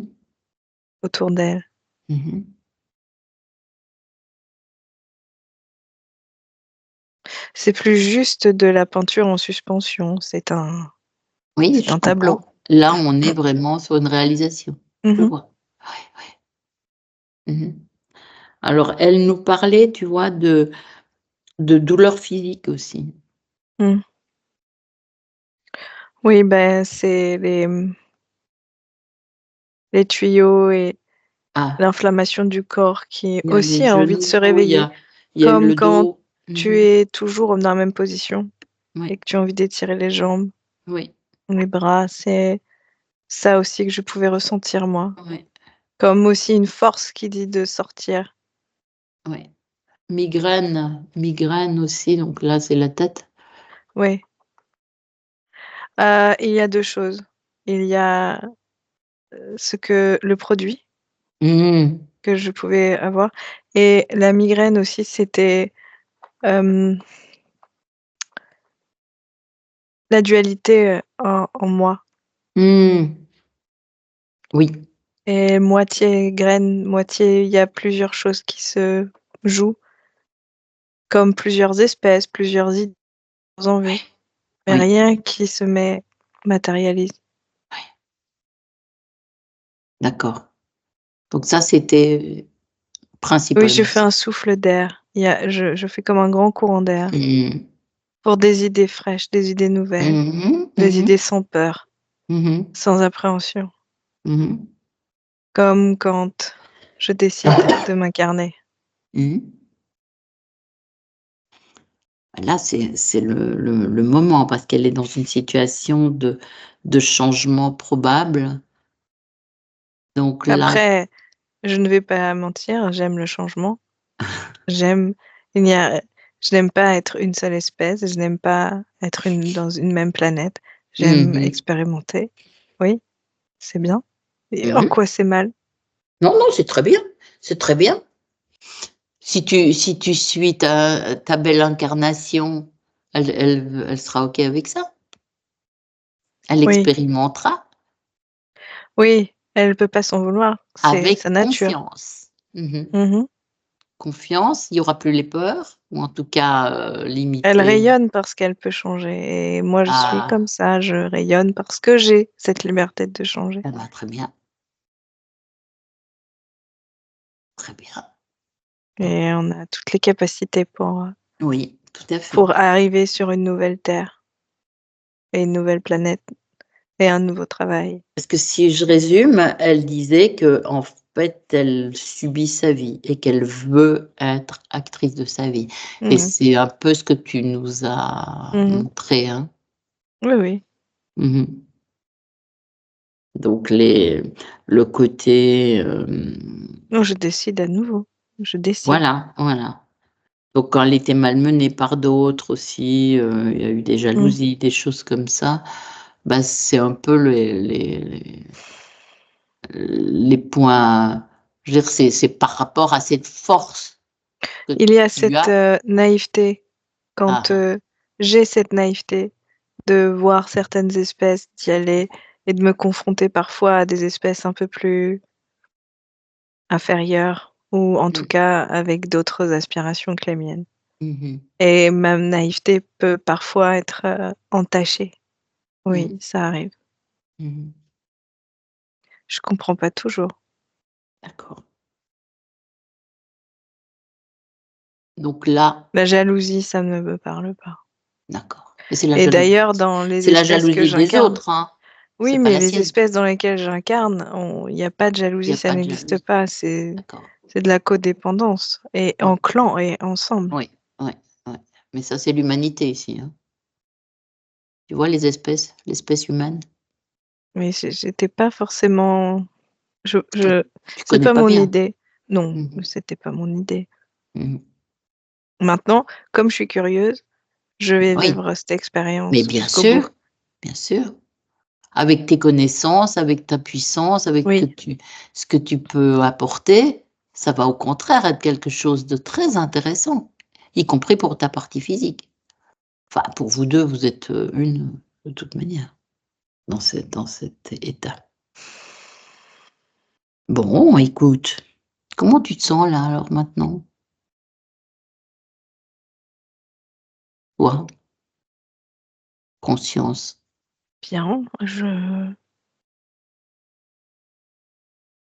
autour d'elle. Mmh. C'est plus juste de la peinture en suspension, c'est un Oui, je tableau. comprends. Là, on est vraiment sur une réalisation. Je Mmh. vois. Ouais, ouais. Mmh. Alors elle nous parlait, tu vois, de douleurs physiques aussi. Mmh. Oui, ben, c'est les tuyaux et Ah, l'inflammation du corps qui il y a les aussi a envie de se genoux, réveiller. il y a Comme le quand dos. tu Mmh. es toujours dans la même position et Oui, que tu as envie d'étirer les jambes, oui, les bras, c'est ça aussi que je pouvais ressentir moi. oui, Comme aussi une force qui dit de sortir. oui. Migraine aussi, donc là, c'est la tête. Oui. Il y a 2 choses. Il y a, ce que le produit Mmh. que je pouvais avoir et la migraine aussi, c'était, hem, la dualité, en moi Mmh. Oui, et moitié graine, moitié il y a plusieurs choses qui se jouent, comme plusieurs espèces, plusieurs idées en vue, mais oui, rien qui se matérialise. d'accord. Donc ça, c'était Oui, je principalement fais ça. un souffle d'air. Il y a je fais comme un grand courant d'air Mmh. pour des idées fraîches, des idées nouvelles, Mmh mh. des Mmh. idées sans peur, Mmh. sans appréhension, Mmh. comme quand je décide de m'incarner. Mmh. Là, c'est le moment parce qu'elle est dans une situation de changement probable. Donc là Après, je ne vais pas mentir, j'aime le changement. J'aime il n'y a je n'aime pas être une seule espèce, je n'aime pas être dans une même planète. mmh J'aime mh. expérimenter. Oui, c'est bien et en Mmh. quoi c'est mal? Non, non, c'est très bien, c'est très bien. Si tu suis ta belle incarnation, elle sera OK avec ça. Elle Oui, expérimentera oui, elle peut pas s'en vouloir, c'est sa avec nature. confiance. Mmh mh. Mmh mh. Confiance, il y aura plus les peurs ou en tout cas, Elle limitées. rayonne parce qu'elle peut changer et moi je suis comme Ah, ça, je rayonne parce que j'ai cette liberté de changer ça va très bien, très bien. et on a toutes les capacités Oui, tout à fait. pour arriver sur une nouvelle terre et une nouvelle planète et un nouveau travail. Parce que si je résume, elle disait qu'en fait, elle subit sa vie et qu'elle veut être actrice de sa vie et Mmh mh. c'est un peu ce que tu nous as Mmh mh. montré, hein? Oui, oui. Mmh mh. Donc le côté, Non, je décide à nouveau. Je décide. voilà, voilà. Donc quand elle était malmenée par d'autres aussi, il y a eu des Mmh. jalousies, des choses comme ça, bah, c'est un peu les points, je veux dire, c'est par rapport à cette force que Il y a tu cette, as. naïveté quand, Ah, j'ai cette naïveté de voir certaines espèces, d'y aller et de me confronter parfois à des espèces un peu plus inférieures ou en tout mmh, cas avec d'autres aspirations que les miennes mmh et ma naïveté peut parfois être, entachée. mmh, Oui, ça arrive. mmh. Je comprends pas toujours. D'accord. Donc là, La jalousie, ça ne me parle pas d'accord. Mais c'est la et jalousie d'ailleurs dans les c'est la espèces que jalousie des j'incarne autres, hein, oui, c'est pas mais la les sienne. espèces dans lesquelles j'incarne, il y a pas de Il y jalousie, a ça pas de n'existe jalousie. pas, c'est D'accord. de la codépendance et Ouais, en clan et ensemble. ouais, ouais, ouais. Mais ça, c'est l'humanité ici, hein. Tu vois les espèces, l'espèce humaine? Mais j'étais pas forcément Tu co tu c'est connais pas pas mon bien? idée. Non, Mmh mh. c'était pas mon idée. Mmh. Maintenant, comme je suis curieuse, je vais Oui, vivre cette mais expérience jusqu'au bout. bien sûr. Avec tes connaissances, avec ta puissance, avec Oui, ce que tu peux apporter, ça va au contraire être quelque chose de très intéressant, y compris pour ta partie physique. Enfin, pour vous 2, vous êtes, une, de toute manière, dans cet état. Bon, écoute, comment tu te sens là, alors, maintenant? Toi, conscience? bien,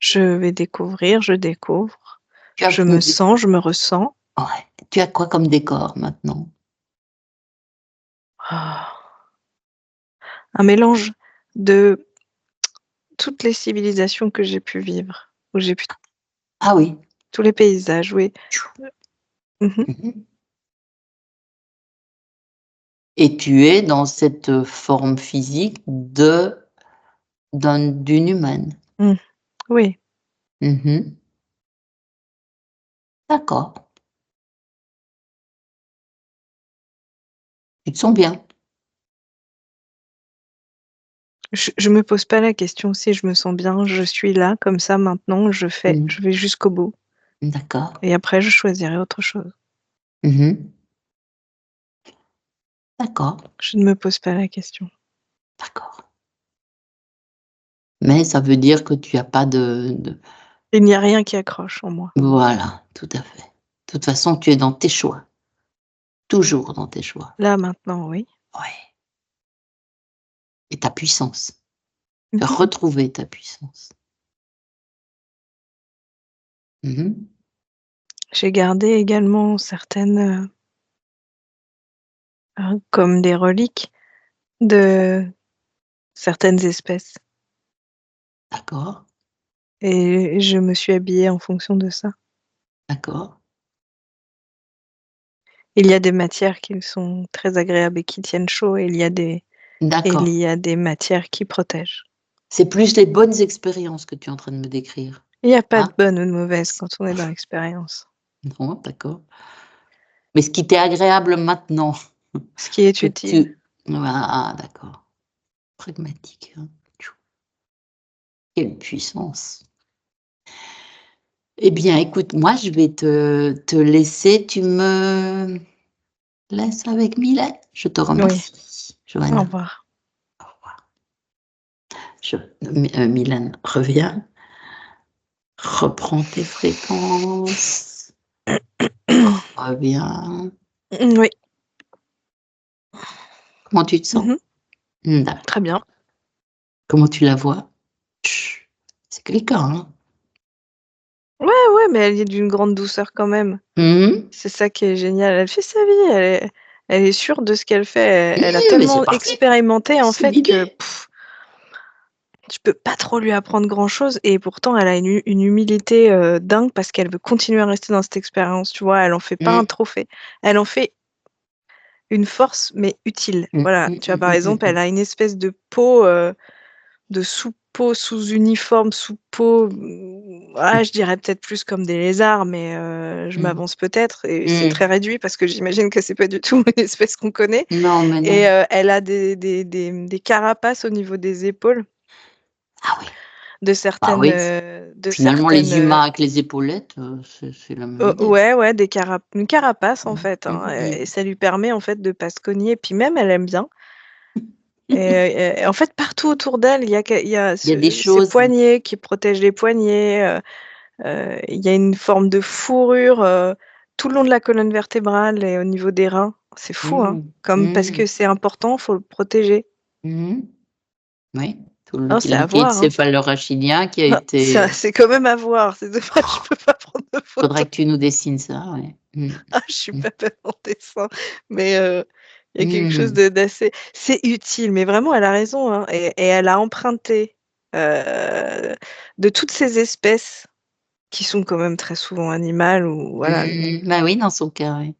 je vais découvrir, je découvre, Tu as je me sens, je me ressens. ouais, tu as quoi comme décor maintenant? Ah, un mélange de toutes les civilisations que j'ai pu vivre, où j'ai pu Ah oui. tous les paysages, oui. Mmh. Mmh mh. Et tu es dans cette forme physique d'une humaine? Mmh. Oui, Mmh mh. D'accord. Tu te sens bien? je me pose pas la question si je me sens bien, je suis là comme ça maintenant, Mmh. je vais jusqu'au bout D'accord. et après je choisirai autre chose. Mmh mh. D'accord, Je ne me pose pas la question. d'accord. Mais ça veut dire que tu as pas de Il n'y a rien qui accroche en moi. voilà, tout à fait. De toute façon, tu es dans tes choix, toujours dans tes choix. Là maintenant, oui. Ouais, et ta puissance. Tu as Mmh. retrouvé ta puissance. Mmh mh. J'ai gardé également certaines, comme des reliques de certaines espèces D'accord, et je me suis habillée en fonction de ça. d'accord, Il y a des matières qui sont très agréables et qui tiennent chaud et il d'accord. y a des matières qui protègent. C'est plus les bonnes expériences que tu es en train de me décrire, Il y a pas hein? de bonne ou de mauvaise quand on est dans l'expérience. Non, d'accord. Mais ce qui t'est agréable maintenant, Ce qui est que utile. tu ah d'accord, pragmatique, hein. Tchou, quelle puissance. Eh bien, écoute, moi, je vais te laisser. Tu me laisses avec Mylène? Je te Oui, remercie, au Johanna. revoir. Au revoir. Mylène, reviens, reprends tes fréquences, reviens. Oui. Comment tu te sens? Mmh. Très bien. D'accord. Comment tu la vois? Tch, c'est quelqu'un, hein? Ouais, ouais, mais elle est d'une grande douceur quand même. Mmh. C'est ça qui est génial. Elle fait sa vie, elle est sûre de ce qu'elle fait. Elle a Oui, mais c'est tellement parfait, expérimenté en c'est fait que l'idée. tu peux pas trop lui apprendre grand chose et pourtant elle a une humilité, dingue parce qu'elle veut continuer à rester dans cette expérience, tu vois? Elle en fait pas un Mmh. trophée. Elle en fait une force, mais utile. Mmh, Voilà, mmh, tu vois? mmh, Par mmh, mmh, exemple, mmh. elle a une espèce de peau, de soupe peau, sous uniforme, sous peau, je dirais peut-être plus comme des lézards, mais je m'avance peut-être, et c'est très réduit parce que j'imagine que c'est pas du tout une espèce qu'on connaît. Non, mais Et non. elle a des carapaces au niveau des épaules Ah oui. de Bah certaines, oui. de Finalement, les certaines. humains avec les épaulettes, c'est la même idée. Ouais, une carapace en fait, Mhm, et ça lui permet en fait de pas se cogner. Puis même, elle aime bien. Et en fait, partout autour d'elle, il y a des ces choses. poignets qui protègent les poignets. Il y a une forme de fourrure tout le long de la colonne vertébrale et au niveau des reins. C'est fou, hein. Parce que c'est important, faut le protéger. Oui, tout le Non, c'est à liquide voir, hein. céphalorachidien qui a été. C'est quand même à voir. C'est dommage, je peux pas prendre de photos. Faudrait que tu nous dessines ça, ouais. Je suis pas bonne en dessin, mais il y a quelque chose d'assez. C'est utile, mais vraiment, elle a raison, hein. Et elle a emprunté de toutes ces espèces qui sont quand même très souvent animales ou voilà. Bah oui, dans son cas, oui.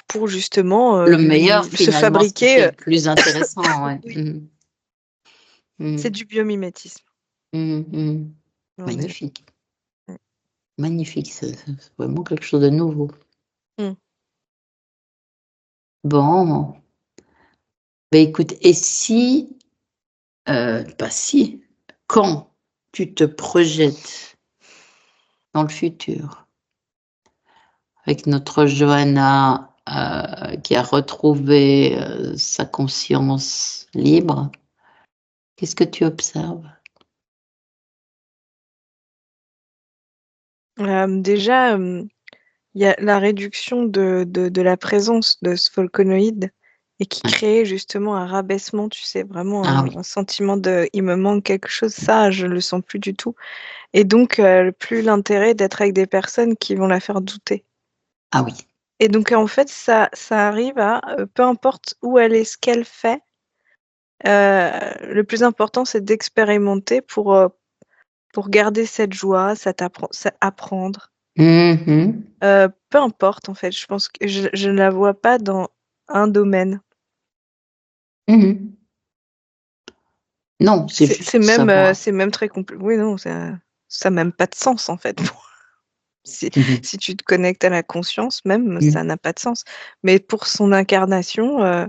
Pour justement Le meilleur, se finalement, ce qui fait fabriquer. le plus intéressant, ouais. Oui. C'est du biomimétisme. On est là. Magnifique. Magnifique, c'est vraiment quelque chose de nouveau. Bon. Bah écoute, et si, pas si, quand tu te projettes dans le futur avec notre Johanna qui a retrouvé sa conscience libre, qu'est-ce que tu observes? Déjà, il y a la réduction de la présence de ce volcanoïde et qui Ouais. crée justement un rabaissement, tu sais, vraiment Ah oui. un sentiment de il me manque quelque chose, ça, je le sens plus du tout. Et donc, plus l'intérêt d'être avec des personnes qui vont la faire douter. Ah oui. Et donc, en fait, ça arrive à peu importe où elle est, ce qu'elle fait, le plus important, c'est d'expérimenter pour garder cette joie, apprendre. Peu importe, en fait, je pense que je ne la vois pas dans un domaine. Non, c'est juste savoir. C'est même très compliqué. Oui, non, ça n'a même pas de sens, en fait. Si tu te connectes à la conscience même, ça n'a pas de sens. Mais pour son incarnation,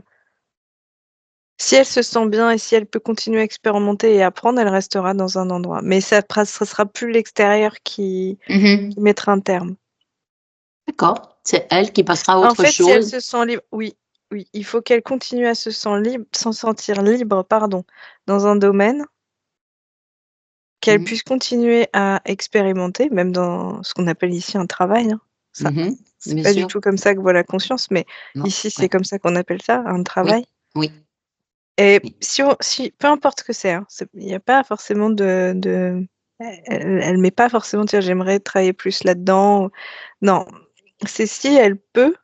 si elle se sent bien et si elle peut continuer à expérimenter et apprendre, elle restera dans un endroit. Mais ce sera plus l'extérieur qui mettra un terme. D'accord. C'est elle qui passera à En autre fait, si elle chose. se sent libre, oui, il faut qu'elle continue à s'en sentir libre, pardon, dans un domaine, qu'elle puisse continuer à expérimenter, même dans ce qu'on appelle ici un travail, hein. Ça, c'est Bien pas du sûr. tout comme ça que voit la conscience, mais Non. ici, c'est Ouais. comme ça qu'on appelle ça, un Oui. travail. Oui. Et Oui. si peu importe ce que c'est, hein, il n'y a pas forcément elle met pas forcément dire j'aimerais travailler plus là-dedans. Non, c'est si elle peut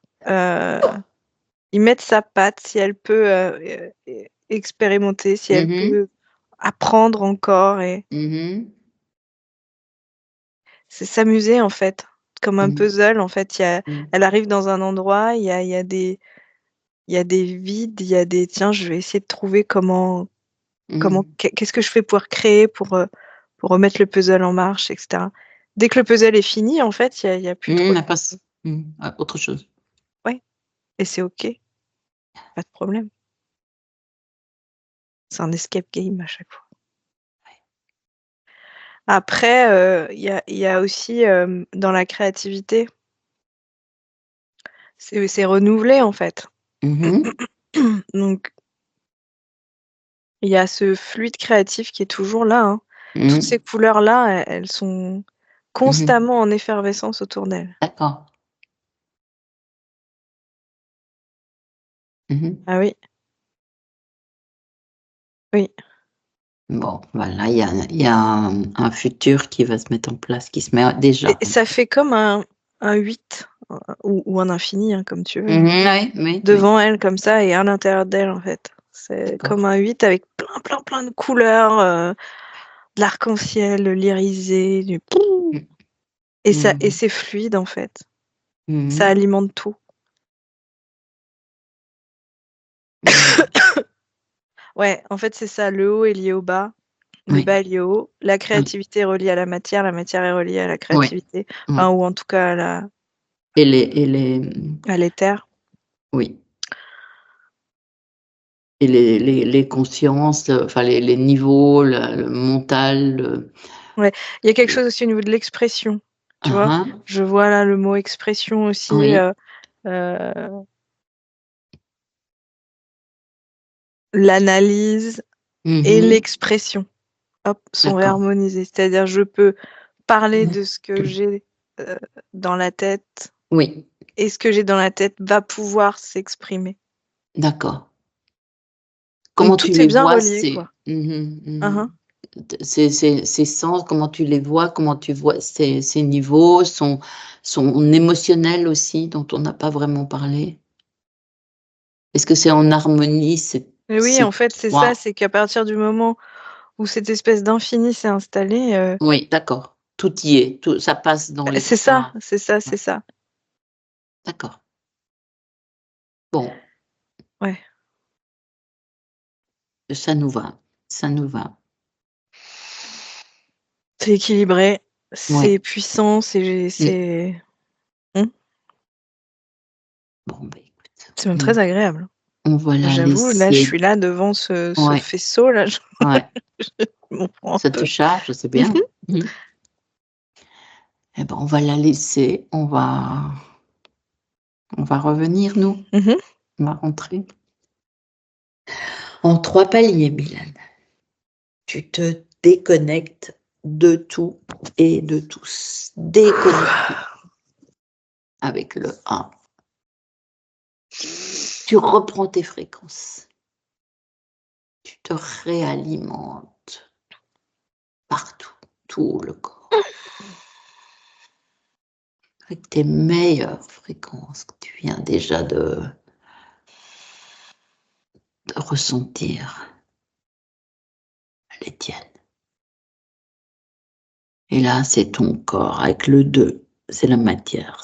y mettre sa patte, si elle peut expérimenter, si elle peut apprendre encore et c'est s'amuser en fait, comme un puzzle en fait. Elle arrive dans un endroit, il y a des vides, il y a des tiens, je vais essayer de trouver qu'est-ce que je fais pour créer, pour remettre le puzzle en marche, etc. Dès que le puzzle est fini, en fait, il y a plus trop de... Autre chose. Ouais, et c'est OK, pas de problème. C'est un escape game à chaque fois. Après, il y a aussi dans la créativité, c'est renouvelé en fait. Donc, il y a ce fluide créatif qui est toujours là, hein. Toutes ces couleurs-là, elles sont constamment en effervescence autour d'elle. D'accord. Ah oui. Oui. Bon, voilà, il y a un futur qui va se mettre en place, qui se met déjà. Et ça fait comme un 8 ou un infini, hein, comme tu veux. Oui. Devant elle, comme ça, et à l'intérieur d'elle, en fait. C'est comme un 8 avec plein de couleurs, de l'arc-en-ciel, l'irisé, et c'est fluide, en fait. Ça alimente tout. Ouais, en fait, c'est ça. Le haut est lié au bas. Le Oui. bas est lié au haut. La créativité est reliée à la matière est reliée à la créativité. Enfin, ou en tout cas à l'éther. Oui. Et les consciences, enfin les niveaux, le mental. Ouais, il y a quelque chose aussi au niveau de l'expression. Tu vois, je vois là le mot expression aussi. Oui. L'analyse et l'expression, hop, sont réharmonisées. C'est-à-dire, je peux parler de ce que j'ai dans la tête. Oui. Et ce que j'ai dans la tête va pouvoir s'exprimer. D'accord. Comment tout tu est les bien vois, relié, quoi. Ces sens, comment tu les vois, comment tu vois ces niveaux, son émotionnel aussi, dont on n'a pas vraiment parlé. Est-ce que c'est en harmonie? Mais oui, en fait, c'est ça, c'est qu'à partir du moment où cette espèce d'infini s'est installée. Oui, d'accord. Tout y est, tout, ça passe dans les C'est ça, c'est ça, c'est ça. D'accord. Bon. Ouais. Ça nous va, ça nous va. C'est équilibré, c'est puissant, c'est. Bon, bah, écoute. C'est même très agréable. On va la J'avoue, là, je suis là devant ce faisceau, là. Ça te charge, c'est bien. Eh ben, on va la laisser, on va revenir, nous. On va rentrer. En 3 paliers, Mylène. Tu te déconnectes de tout et de tous. Déconnecté. Avec le 1. Tu reprends tes fréquences. Tu te réalimentes partout, tout le corps. Avec tes meilleures fréquences que tu viens déjà de ressentir, les tiennes. Et là, c'est ton corps avec le 2, c'est la matière,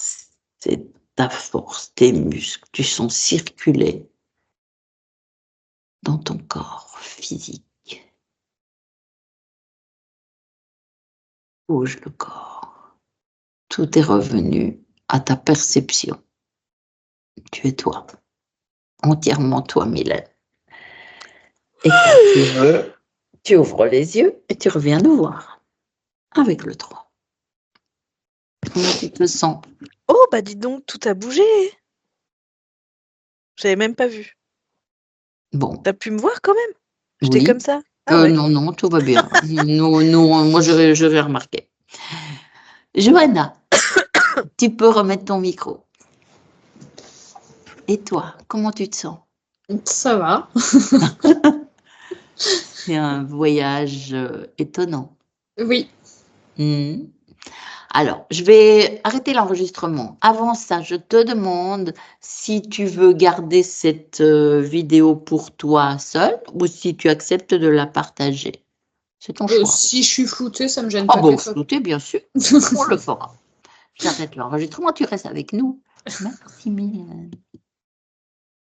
c'est ta force, tes muscles, tu sens circuler dans ton corps physique. Bouge le corps. Tout est revenu à ta perception. Tu es toi. Entièrement toi, Mylène. Et quand tu veux, tu ouvres les yeux et tu reviens nous voir. Avec le 3. Comment tu te sens? Oh, bah dis donc, tout a bougé. J'avais même pas vu. Bon. T'as pu me voir quand même? J'étais Oui. comme ça? Ah ouais. Non, tout va bien. Moi, je vais remarquer. Johanna, tu peux remettre ton micro. Et toi, comment tu te sens? Ça va. C'est un voyage étonnant. Oui. Alors, je vais arrêter l'enregistrement. Avant ça, je te demande si tu veux garder cette vidéo pour toi seul ou si tu acceptes de la partager. C'est ton choix. Si je suis floutée, ça me gêne pas. Ah bon, floutée, bien sûr. On le fera. J'arrête l'enregistrement, tu restes avec nous. Merci, Mylène.